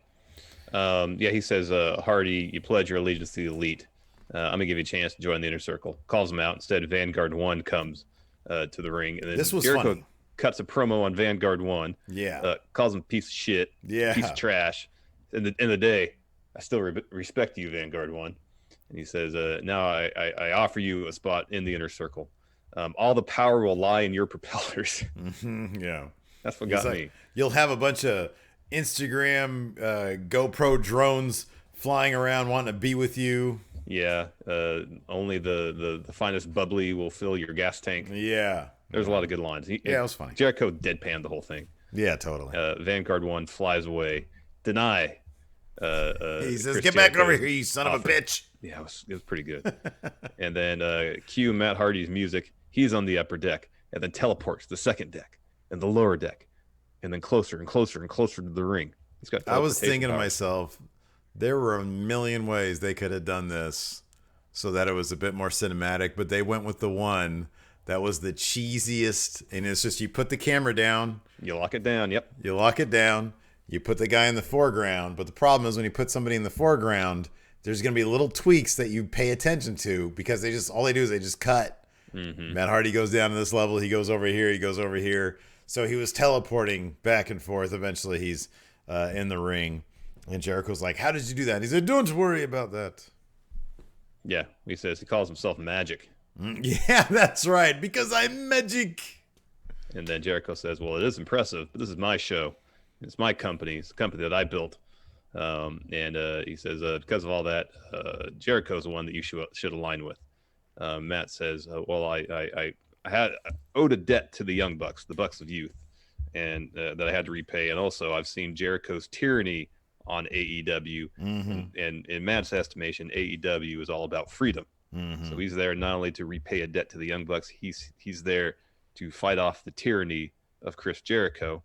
He says, Hardy, you pledge your allegiance to the elite. I'm going to give you a chance to join the inner circle. Calls him out. Instead, Vanguard 1 comes to the ring. And then this was Jericho funny. Cuts a promo on Vanguard 1. Yeah. Calls him a piece of shit. Yeah. Piece of trash. In the day, I still respect you, Vanguard 1. And he says, now I offer you a spot in the inner circle. All the power will lie in your propellers. Yeah. That's what got me. You'll have a bunch of Instagram GoPro drones flying around wanting to be with you. Yeah. Only the finest bubbly will fill your gas tank. Yeah. There's a lot of good lines. It was funny. Jericho deadpanned the whole thing. Yeah, totally. Vanguard 1 flies away. Deny. He says, Chris "Get back Jericho's over here, you son of a bitch." Yeah, it was pretty good. And then cue Matt Hardy's music. He's on the upper deck, and then teleports to the second deck and the lower deck, and then closer and closer and closer to the ring. He's got. I was thinking to power. myself, there were a million ways they could have done this so that it was a bit more cinematic, but they went with the one that was the cheesiest, and it's just you put the camera down, You lock it down. Yep. you lock it down, you put the guy in the foreground, but the problem is when you put somebody in the foreground, there's going to be little tweaks that you pay attention to because all they do is they just cut. Matt Hardy goes down to this level, he goes over here, he goes over here. So he was teleporting back and forth. Eventually he's in the ring, and Jericho's like, "How did you do that?" And he said, "Don't worry about that." Yeah. He says he calls himself Magic. Yeah, that's right, because I'm magic. And then Jericho says, "Well, it is impressive, but this is my show. It's my company. It's a company that I built." And he says, because of all that, Jericho's the one that you should align with. Matt says, "Well, I owed a debt to the Young Bucks, the Bucks of Youth, and that I had to repay. And also, I've seen Jericho's tyranny on AEW, and in Matt's estimation, AEW is all about freedom. So he's there not only to repay a debt to the Young Bucks, he's there to fight off the tyranny of Chris Jericho."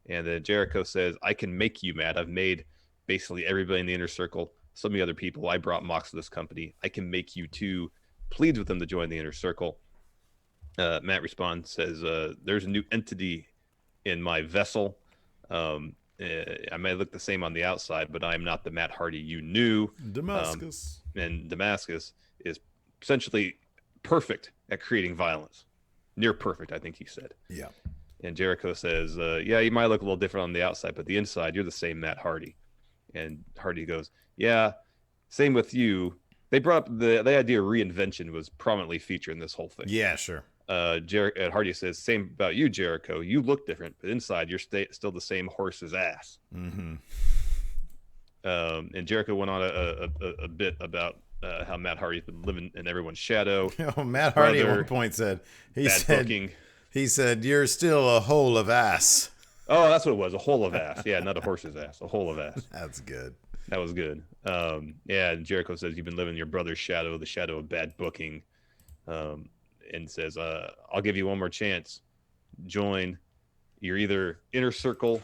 And then Jericho says, "I can make you, Matt. I've made basically everybody in the inner circle, so many other people. I brought Mox to this company. I can make you too. pleads with him to join the Inner Circle. Matt responds, says, there's a new entity in my vessel. I may look the same on the outside, but I am not the Matt Hardy you knew. Damascus. And Damascus is essentially perfect at creating violence. Near perfect, I think he said. Yeah. And Jericho says, yeah, you might look a little different on the outside, but the inside, you're the same Matt Hardy. And Hardy goes, yeah, same with you. They brought up the idea of reinvention was prominently featured in this whole thing. Yeah, sure. Hardy says, same about you, Jericho. You look different, but inside you're still the same horse's ass. Mm-hmm. And Jericho went on a bit about how Matt Hardy's been living in everyone's shadow. Oh, Matt Hardy at one point said, he said, you're still a hole of ass. Oh, that's what it was. A hole of ass. Yeah, not a horse's ass. A hole of ass. That's good. That was good. Yeah, and Jericho says you've been living in your brother's shadow, the shadow of bad booking. And says, I'll give you one more chance. Join. You're either Inner Circle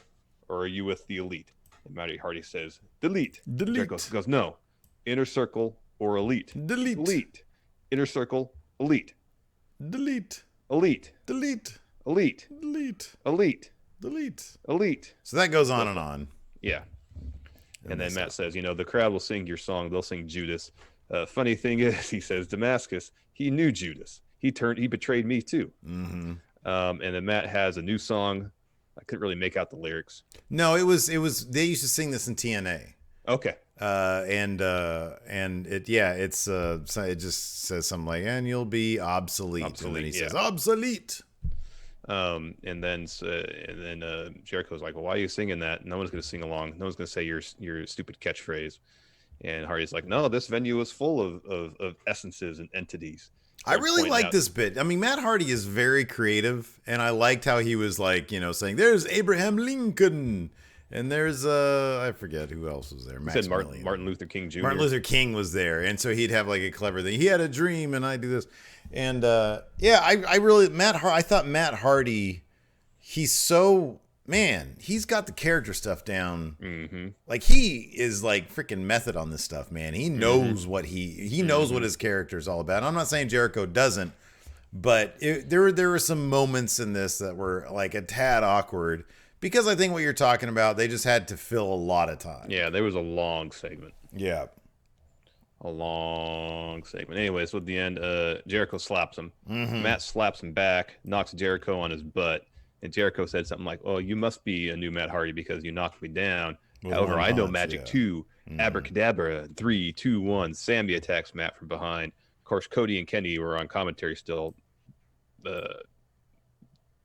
or are you with the Elite? And Matty Hardy says, delete. Jericho goes, no. Inner Circle or Elite. Delete. Elite. Inner Circle, Elite. Delete. Elite. Delete. Elite. Delete. Elite. Delete. Elite. So that goes on and on. Yeah. And then Matt says, the crowd will sing your song. They'll sing Judas. Funny thing is, he says, Damascus, he knew Judas. He betrayed me too. Mm-hmm. And then Matt has a new song. I couldn't really make out the lyrics. No, it was, they used to sing this in TNA. Okay. And it just says something like, and you'll be obsolete. And then he says, obsolete. And then Jericho's like, well, why are you singing that? No one's going to sing along. No one's going to say your stupid catchphrase. And Hardy's like, no, this venue is full of essences and entities. I really like this bit. I mean, Matt Hardy is very creative, and I liked how he was like, saying, there's Abraham Lincoln, and there's, I forget who else was there. Max Martin Luther King Jr. Martin Luther King was there, and so he'd have like a clever thing. He had a dream, and I do this. And I thought Matt Hardy, he's so, man, he's got the character stuff down. Mm-hmm. Like, he is like freaking method on this stuff, man. He knows what he knows what his character is all about. I'm not saying Jericho doesn't, but there were some moments in this that were like a tad awkward because I think what you're talking about, they just had to fill a lot of time. Yeah, there was a long segment. Yeah. A long segment. Anyway, so at the end, Jericho slaps him. Mm-hmm. Matt slaps him back, knocks Jericho on his butt. And Jericho said something like, oh, you must be a new Matt Hardy because you knocked me down. With However, I know punch, magic yeah. too. Mm-hmm. Abracadabra, 3, 2, 1. Sammy attacks Matt from behind. Of course, Cody and Kenny were on commentary still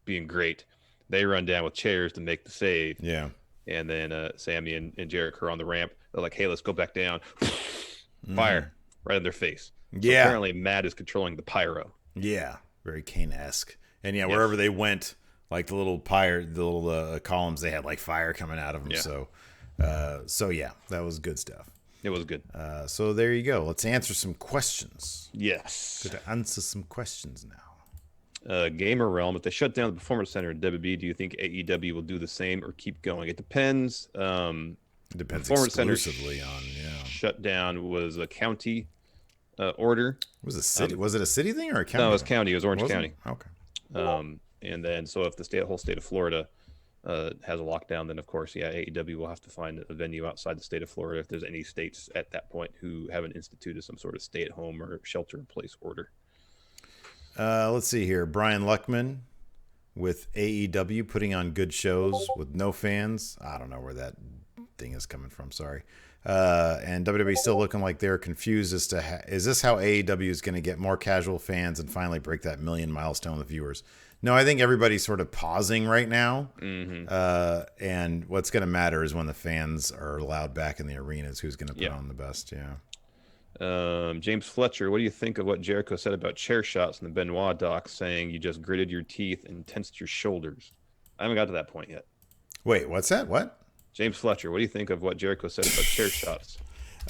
being great. They run down with chairs to make the save. Yeah. And then Sammy and Jericho are on the ramp. They're like, hey, let's go back down. Fire right in their face. So Yeah. apparently, Matt is controlling the pyro. Yeah. Very Kane-esque. And yeah, wherever they went, like the little columns, they had like fire coming out of them. Yeah. So yeah, that was good stuff. It was good. So there you go. Let's answer some questions. Yes. Good to answer some questions now. Gamer Realm, if they shut down the Performance Center in WB, do you think AEW will do the same or keep going? It depends. It depends exclusively on shut down was a county order. Was it city? Was it a city thing or a county? No, it was county. It was Orange County. Okay. And then so if the whole state of Florida has a lockdown, then of course, AEW will have to find a venue outside the state of Florida if there's any states at that point who haven't instituted some sort of stay-at-home or shelter-in-place order. Let's see here. Brian Luckman with AEW putting on good shows with no fans. I don't know where that thing is coming from. Sorry. And WWE still looking like they're confused as to is this how AEW is going to get more casual fans and finally break that 1 million milestone with viewers? No, I think everybody's sort of pausing right now. Mm-hmm. And what's going to matter is when the fans are allowed back in the arenas, who's going to put on the best. Yeah. James Fletcher, what do you think of what Jericho said about chair shots in the Benoit doc, saying you just gritted your teeth and tensed your shoulders? I haven't got to that point yet. Wait, what's that? What? James Fletcher, what do you think of what Jericho said about chair shots?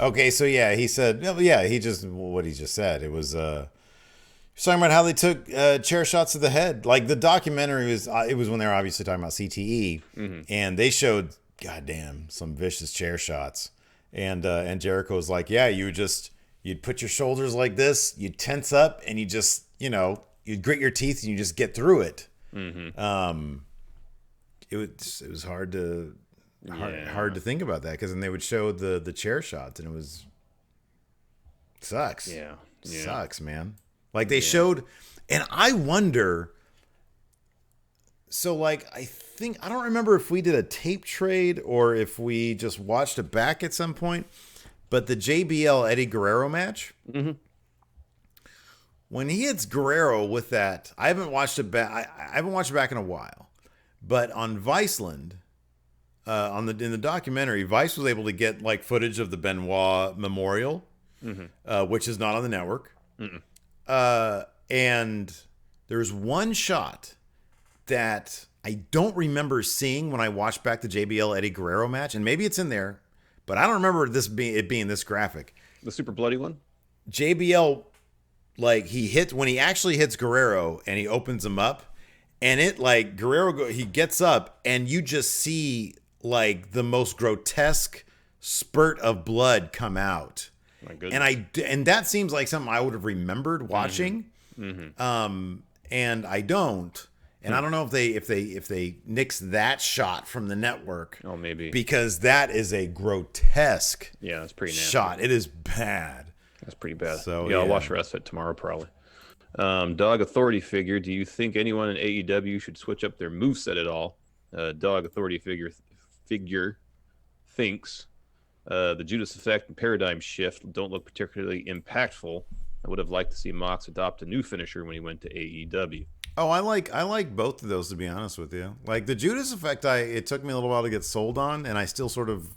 Okay, so yeah, he said, what he just said. It was, he's talking about how they took chair shots to the head. Like the documentary was, it was when they were obviously talking about CTE, and they showed, goddamn, some vicious chair shots. And Jericho was like, yeah, you you'd put your shoulders like this, you'd tense up, and you just, you'd grit your teeth and you just get through it. Mm-hmm. It was hard to think about that, because then they would show the chair shots, and it was sucks. Yeah. Sucks, man. Like they showed, and I wonder. So like I don't remember if we did a tape trade or if we just watched it back at some point, but the JBL Eddie Guerrero match. Mm-hmm. When he hits Guerrero with that, I haven't watched it back. I haven't watched it back in a while, but on Viceland, in the documentary, Vice was able to get like footage of the Benoit Memorial, which is not on the network. And there's one shot that I don't remember seeing when I watched back the JBL Eddie Guerrero match, and maybe it's in there, but I don't remember it being this graphic. The super bloody one? JBL, like when he actually hits Guerrero and he opens him up, and it like Guerrero he gets up and you just see like the most grotesque spurt of blood come out. My goodness. And that seems like something I would have remembered watching. And I don't. And I don't know if they nixed that shot from the network. Oh, maybe. Because that is a grotesque that's pretty nasty shot. It is bad. That's pretty bad. So I'll watch the rest of it tomorrow probably. Dog Authority figure. Do you think anyone in AEW should switch up their moveset at all? Dog Authority figure thinks the Judas Effect and Paradigm Shift don't look particularly impactful. I would have liked to see Mox adopt a new finisher when he went to AEW. Oh, I like both of those, to be honest with you. Like the Judas Effect, it took me a little while to get sold on, and I still sort of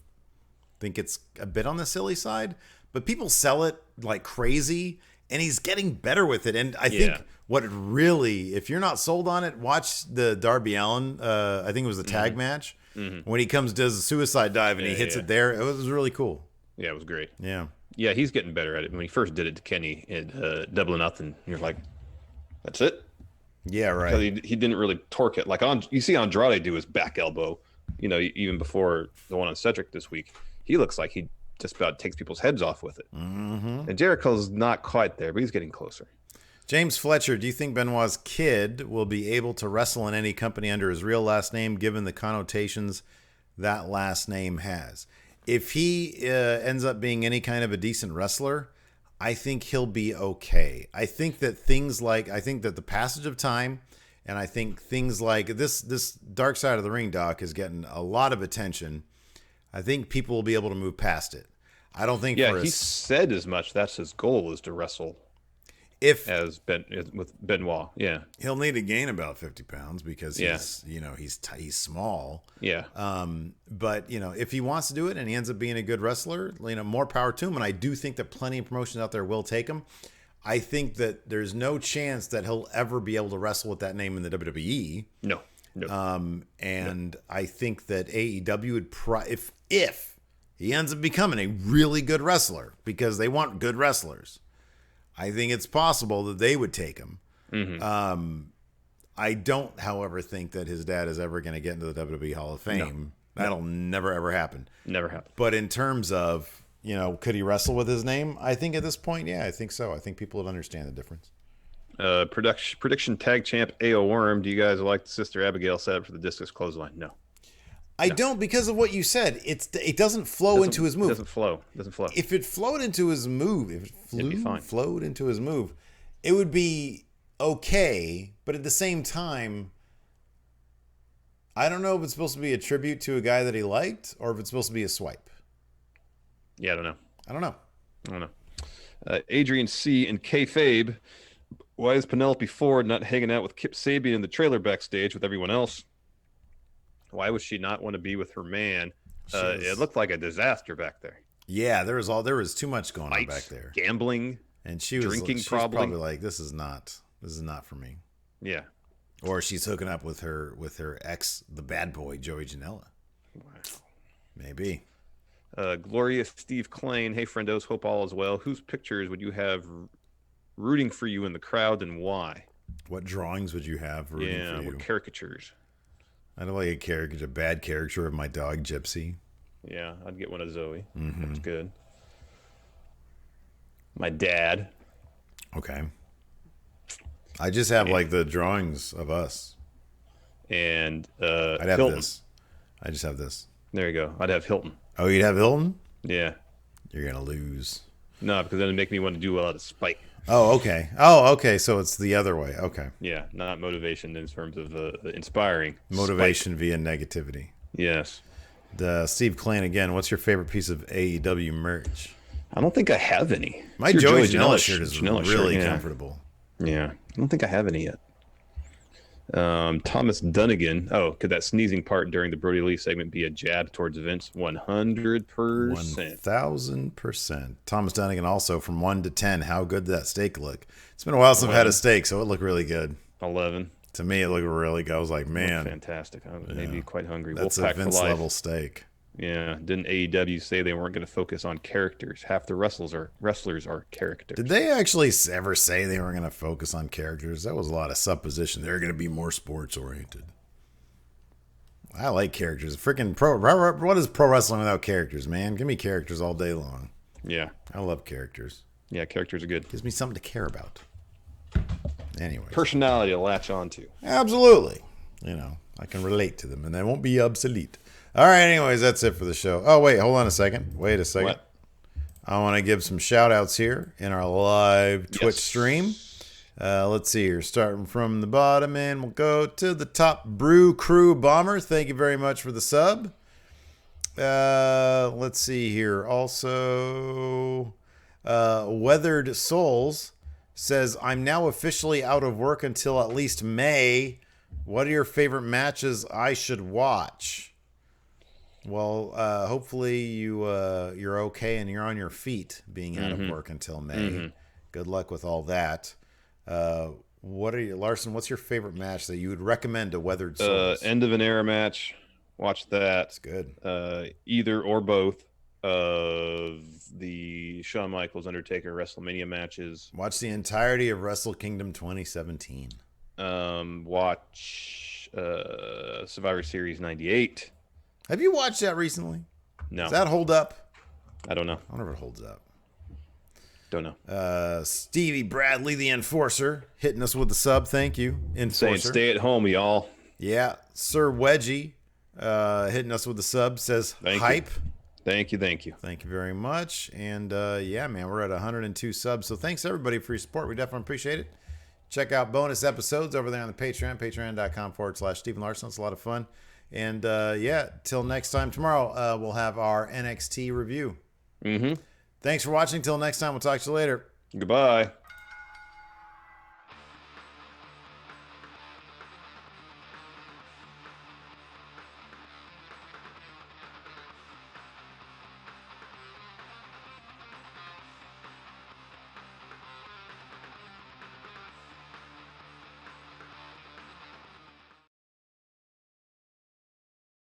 think it's a bit on the silly side. But people sell it like crazy, and he's getting better with it. And I think what it really, if you're not sold on it, watch the Darby Allin. I think it was the tag match when he does a suicide dive and he hits it there. It was really cool. Yeah, it was great. Yeah, he's getting better at it. When he first did it to Kenny in Double or Nothing, you're like, that's it. Yeah, right. Because he didn't really torque it. Like you see Andrade do his back elbow, even before the one on Cedric this week. He looks like he just about takes people's heads off with it. Mm-hmm. And Jericho's not quite there, but he's getting closer. James Fletcher, do you think Benoit's kid will be able to wrestle in any company under his real last name, given the connotations that last name has? If he ends up being any kind of a decent wrestler, I think he'll be okay. I think that the passage of time, and I think things like this Dark Side of the Ring doc is getting a lot of attention. I think people will be able to move past it. I don't think. Yeah, he said as much. That's his goal, is to wrestle with Benoit. Yeah, he'll need to gain about 50 pounds because he's small. Yeah. But if he wants to do it and he ends up being a good wrestler, more power to him. And I do think that plenty of promotions out there will take him. I think that there's no chance that he'll ever be able to wrestle with that name in the WWE. No. And I think that AEW would if he ends up becoming a really good wrestler, because they want good wrestlers, I think it's possible that they would take him. Mm-hmm. I don't, however, think that his dad is ever going to get into the WWE Hall of Fame. No. That'll never, ever happen. Never happen. But in terms of, could he wrestle with his name? I think at this point, yeah, I think so. I think people would understand the difference. Prediction tag champ AO Worm. Do you guys like the Sister Abigail setup for the discus clothesline? No. I don't, because of what you said. It doesn't flow into his move. It doesn't flow. If it flowed into his move, flowed into his move, it would be okay. But at the same time, I don't know if it's supposed to be a tribute to a guy that he liked or if it's supposed to be a swipe. Yeah, I don't know. I don't know. Adrian C. and Kayfabe. Why is Penelope Ford not hanging out with Kip Sabian in the trailer backstage with everyone else? Why would she not want to be with her man? It looked like a disaster back there. Yeah, there was too much going on back there. Gambling, and she was drinking. She was probably like, this is not for me. Yeah. Or she's hooking up with her ex, the bad boy Joey Janela. Wow. Maybe. Glorious Steve Klain. Hey, friendos. Hope all is well. Whose pictures would you have rooting for you in the crowd, and why? What drawings would you have rooting for you? Yeah, what caricatures? I don't like a bad caricature of my dog Gypsy. Yeah, I'd get one of Zoe. Mm-hmm. That's good. My dad. Okay. I just have like the drawings of us. And I'd have Hilton. this. I just have this. There you go. I'd have Hilton. Oh, you'd have Hilton? Yeah. You're gonna lose. No, because then it'd make me want to do well out of spite. Oh, okay. Oh, okay. So it's the other way. Okay. Yeah, not motivation in terms of inspiring. Motivation via negativity. Yes. Steve Klein again. What's your favorite piece of AEW merch? I don't think I have any. My It's your Joey Janela shirt is Janela really shirt, yeah. comfortable. Yeah, I don't think I have any yet. Thomas Dunnigan. Oh, could that sneezing part during the Brodie Lee segment be a jab towards Vince? 100%. 1,000%. Thomas Dunnigan also from 1 to 10. How good did that steak look? It's been a while since I've had a steak, so it looked really good. 11. To me, it looked really good. I was like, man, Fantastic. I was maybe quite hungry. that's Wolfpack a Vince for life. level steak. Yeah. Didn't AEW say they weren't going to focus on characters? Half the wrestlers are characters. Did they actually ever say they were going to focus on characters? That was a lot of supposition. They're going to be more sports oriented. I like characters. Freaking what is pro wrestling without characters, man? Give me characters all day long. Yeah. I love characters. Yeah, characters are good. Gives me something to care about. Anyway. Personality to latch on to. Absolutely. You know, I can relate to them and they won't be obsolete. All right, anyways, that's it for the show. Oh, wait, hold on a second. Wait a second. What? I want to give some shout outs here in our live Twitch Yes. stream. Let's see here. Starting from the bottom, and we'll go to the top. Brew Crew Bomber, thank you very much for the sub. Let's see here. Also, Weathered Souls says, I'm now officially out of work until at least May. What are your favorite matches I should watch? Well, hopefully you're okay and you're on your feet being out of work until May. Good luck with all that. Larson, what's your favorite match that you would recommend to Weathered Souls? End of an era match. Watch that. That's good. Either or both of the Shawn Michaels Undertaker WrestleMania matches. Watch the entirety of Wrestle Kingdom 2017. Watch Survivor Series 98. Have you watched that recently? No. Does that hold up? I don't know. I wonder if it holds up. Don't know. Stevie Bradley, the Enforcer, hitting us with the sub. Thank you, Saying Enforcer. stay at home, y'all. Yeah, Sir Wedgie, hitting us with the sub, says Thank hype. you. Thank you. Thank you very much. And yeah, man, we're at 102 subs. So thanks everybody for your support. We definitely appreciate it. Check out bonus episodes over there on the Patreon, patreon.com/Stephen Larson. It's a lot of fun. And yeah, till next time tomorrow, we'll have our NXT review. Thanks for watching. Till next time, we'll talk to you later. Goodbye.